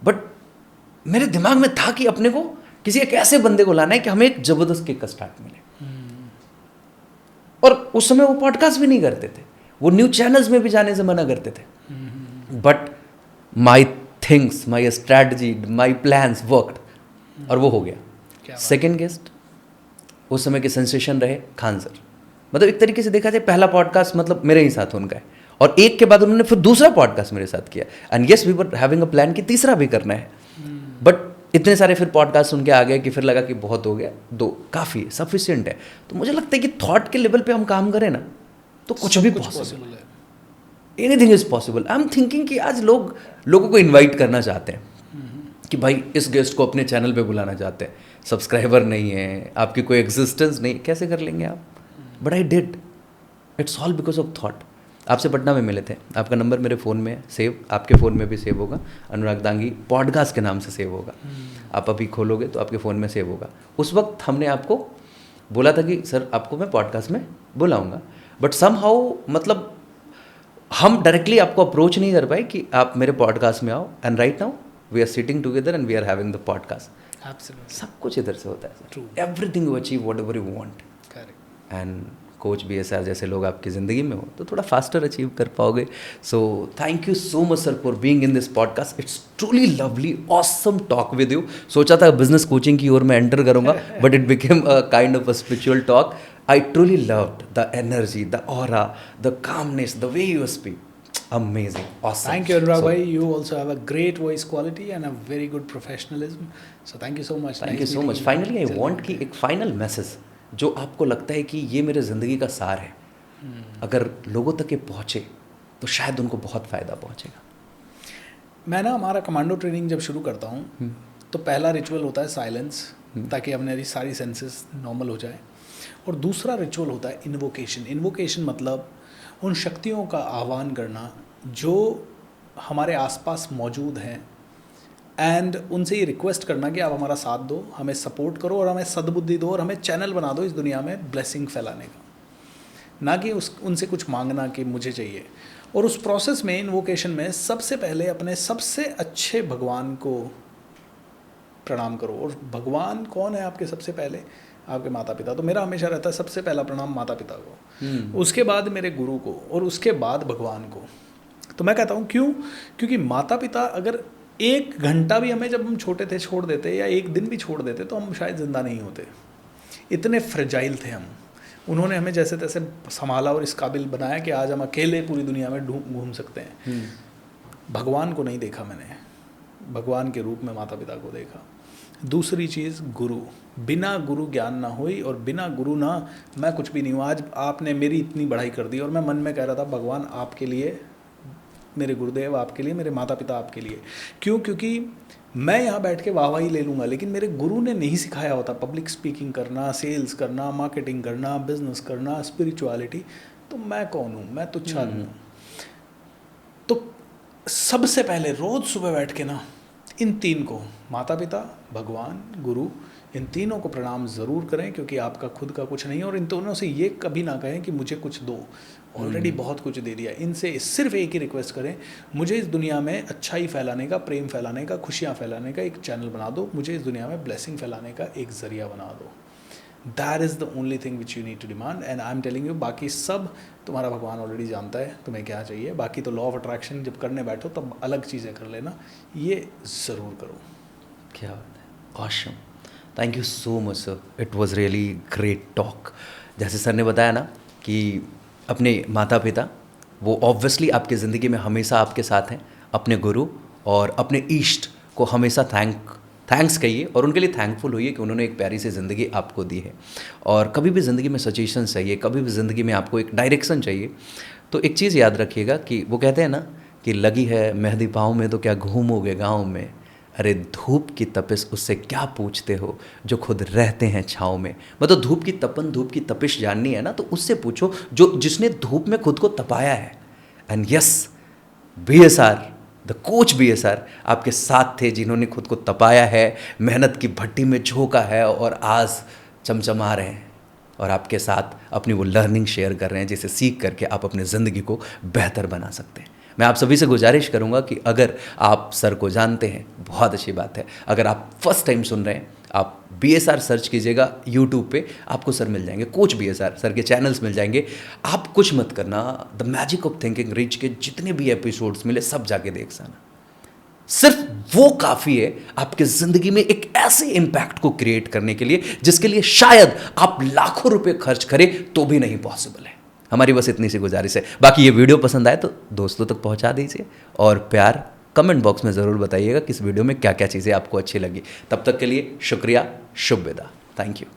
but मेरे दिमाग में था कि अपने को किसी एक ऐसे बंदे को लाना है कि हमें एक जबरदस्त किक का स्टार्ट मिले। और उस समय वो पॉडकास्ट भी नहीं करते थे, वो न्यूज चैनल्स में भी जाने से मना करते थे, but my things, my strategy, my plans worked, और वो हो गया। सेकेंड गेस्ट उस समय के सेंसेशन रहे खान सर। मतलब एक तरीके से देखा जाए पहला पॉडकास्ट मतलब मेरे ही साथ उनका है, और एक के बाद उन्होंने फिर दूसरा पॉडकास्ट मेरे साथ किया, and yes we were having a plan कि तीसरा भी करना है, बट इतने सारे फिर पॉडकास्ट उनके आ गए कि फिर लगा कि बहुत हो गया, 2 काफ़ी है, सफिशिएंट है। तो मुझे लगता है कि थॉट के लेवल पे हम काम करें ना तो कुछ भी पॉसिबल है, anything is possible. I am thinking कि आज लोगों को इन्वाइट करना चाहते हैं कि भाई इस गेस्ट को अपने चैनल पे बुलाना चाहते हैं, सब्सक्राइबर नहीं है, आपकी कोई एग्जिस्टेंस नहीं, कैसे कर लेंगे आप? But I did, it's all because of thought. आपसे पटना में मिले थे, आपका नंबर मेरे फ़ोन में सेव, आपके फ़ोन में भी सेव होगा, अनुराग दांगी पॉडकास्ट के नाम से सेव होगा। आप अभी खोलोगे तो आपके फ़ोन में सेव होगा। उस वक्त हमने आपको बोला था कि सर आपको मैं पॉडकास्ट में बुलाऊंगा, बट समहाउ मतलब हम डायरेक्टली आपको अप्रोच नहीं कर पाए कि आप मेरे पॉडकास्ट में आओ, and right now we are sitting together and we are having the podcast. सब कुछ इधर से होता है sir, everything you achieve whatever you want, and coach BSR जैसे लोग आपकी ज़िंदगी में हो तो थोड़ा फास्टर अचीव कर पाओगे। सो thank you so much sir for being in this podcast. It's truly lovely, awesome talk with you. सोचा था बिजनेस कोचिंग की ओर मैं एंटर करूँगा, but it became a kind of a spiritual talk. I truly loved the energy, the aura, the calmness, the way you speak, amazing, awesome. Thank you, Anurag bhai. You also have a great voice quality and a very good professionalism. So thank you so much. Thank you so much. Finally, I want कि एक final message जो आपको लगता है कि ये मेरे ज़िंदगी का सार है, अगर लोगों तक ये पहुँचे तो शायद उनको बहुत फ़ायदा पहुँचेगा। मैं ना हमारा कमांडो ट्रेनिंग जब शुरू करता हूँ तो पहला रिचुअल होता है साइलेंस, ताकि हमारी सारी सेंसेस नॉर्मल हो जाए, और दूसरा रिचुअल होता है इन्वोकेशन। इन्वोकेशन मतलब उन शक्तियों का आह्वान करना जो हमारे आसपास मौजूद हैं, एंड उनसे ये रिक्वेस्ट करना कि आप हमारा साथ दो, हमें सपोर्ट करो और हमें सद्बुद्धि दो और हमें चैनल बना दो इस दुनिया में ब्लेसिंग फैलाने का, ना कि उनसे कुछ मांगना कि मुझे चाहिए। और उस प्रोसेस में, इन्वोकेशन में, सबसे पहले अपने सबसे अच्छे भगवान को प्रणाम करो। और भगवान कौन है आपके सबसे पहले? आपके माता पिता। तो मेरा हमेशा रहता है सबसे पहला प्रणाम माता पिता को, उसके बाद मेरे गुरु को, और उसके बाद भगवान को। तो मैं कहता हूँ क्यों? क्योंकि माता पिता अगर 1 घंटा भी हमें, जब हम छोटे थे, छोड़ देते, या 1 दिन भी छोड़ देते, तो हम शायद ज़िंदा नहीं होते। इतने फ्रेजाइल थे हम। उन्होंने हमें जैसे तैसे संभाला और इस काबिल बनाया कि आज हम अकेले पूरी दुनिया में घूम सकते हैं। भगवान को नहीं देखा मैंने, भगवान के रूप में माता पिता को देखा। दूसरी चीज़, गुरु। बिना गुरु ज्ञान ना हुई, और बिना गुरु ना मैं कुछ भी नहीं हूँ। आज आपने मेरी इतनी बढ़ाई कर दी, और मैं मन में कह रहा था भगवान आपके लिए, मेरे गुरुदेव आपके लिए, मेरे माता पिता आपके लिए। क्यों? क्योंकि मैं यहाँ बैठ के वाहवाही ले लूँगा, लेकिन मेरे गुरु ने नहीं सिखाया होता पब्लिक स्पीकिंग करना, सेल्स करना, मार्केटिंग करना, बिजनेस करना, स्पिरिचुअलिटी। तो मैं कौन हूँ? मैं तुच्छ आदमी हूँ। तो सबसे पहले रोज सुबह बैठ के ना इन तीन को, माता पिता, भगवान, गुरु, इन तीनों को प्रणाम ज़रूर करें, क्योंकि आपका खुद का कुछ नहीं है। और इन दोनों से ये कभी ना कहें कि मुझे कुछ दो, ऑलरेडी बहुत कुछ दे दिया। इनसे सिर्फ एक ही रिक्वेस्ट करें, मुझे इस दुनिया में अच्छाई फैलाने का, प्रेम फैलाने का, खुशियाँ फैलाने का एक चैनल बना दो, मुझे इस दुनिया में ब्लेसिंग फैलाने का एक ज़रिया बना दो। That is the only thing which you need to demand. And I am telling you, बाकी सब तुम्हारा भगवान ऑलरेडी जानता है तुम्हें क्या चाहिए। बाकी तो लॉ ऑफ अट्रैक्शन जब करने बैठो तब अलग चीज़ें कर लेना, ये ज़रूर करो। क्या बात है, awesome, thank you so much sir, it was really great talk. जैसे सर ने बताया ना कि अपने माता पिता वो ऑब्वियसली आपकी ज़िंदगी में हमेशा आपके साथ हैं, अपने गुरु और अपने ईष्ट को हमेशा थैंक्स कहिए और उनके लिए थैंकफुल होइए कि उन्होंने एक प्यारी सी ज़िंदगी आपको दी है। और कभी भी ज़िंदगी में सजेशन चाहिए, कभी भी ज़िंदगी में आपको एक डायरेक्शन चाहिए, तो एक चीज़ याद रखिएगा कि वो कहते हैं ना कि लगी है मेहंदी पाँव में तो क्या घूमोगे गाँव में, अरे धूप की तपिश उससे क्या पूछते हो जो खुद रहते हैं छाँव में। मतलब धूप की तपन, धूप की तपिश जाननी है ना, तो उससे पूछो जो जिसने धूप में खुद को तपाया है। And yes, BSR, the coach BSR आपके साथ थे, जिन्होंने खुद को तपाया है, मेहनत की भट्टी में झोंका है और आज चमचमा रहे हैं और आपके साथ अपनी वो लर्निंग शेयर कर रहे हैं, जिसे सीख करके आप अपनी ज़िंदगी को बेहतर बना सकते हैं। मैं आप सभी से गुजारिश करूंगा कि अगर आप सर को जानते हैं, बहुत अच्छी बात है। अगर आप फर्स्ट टाइम सुन रहे हैं, आप BSR सर्च कीजिएगा यूट्यूब पे, आपको सर मिल जाएंगे, कोच BSR सर के चैनल्स मिल जाएंगे। आप कुछ मत करना, the magic of thinking rich के जितने भी एपिसोड्स मिले सब जाके देख जाना। सिर्फ वो काफ़ी है आपके ज़िंदगी में एक ऐसे इम्पैक्ट को क्रिएट करने के लिए जिसके लिए शायद आप लाखों रुपए खर्च करें तो भी नहीं पॉसिबल है। हमारी बस इतनी सी गुजारिश है। बाकी ये वीडियो पसंद आए तो दोस्तों तक पहुंचा दीजिए और प्यार कमेंट बॉक्स में ज़रूर बताइएगा कि इस वीडियो में क्या क्या चीज़ें आपको अच्छी लगी। तब तक के लिए शुक्रिया, शुभ विदा, थैंक यू।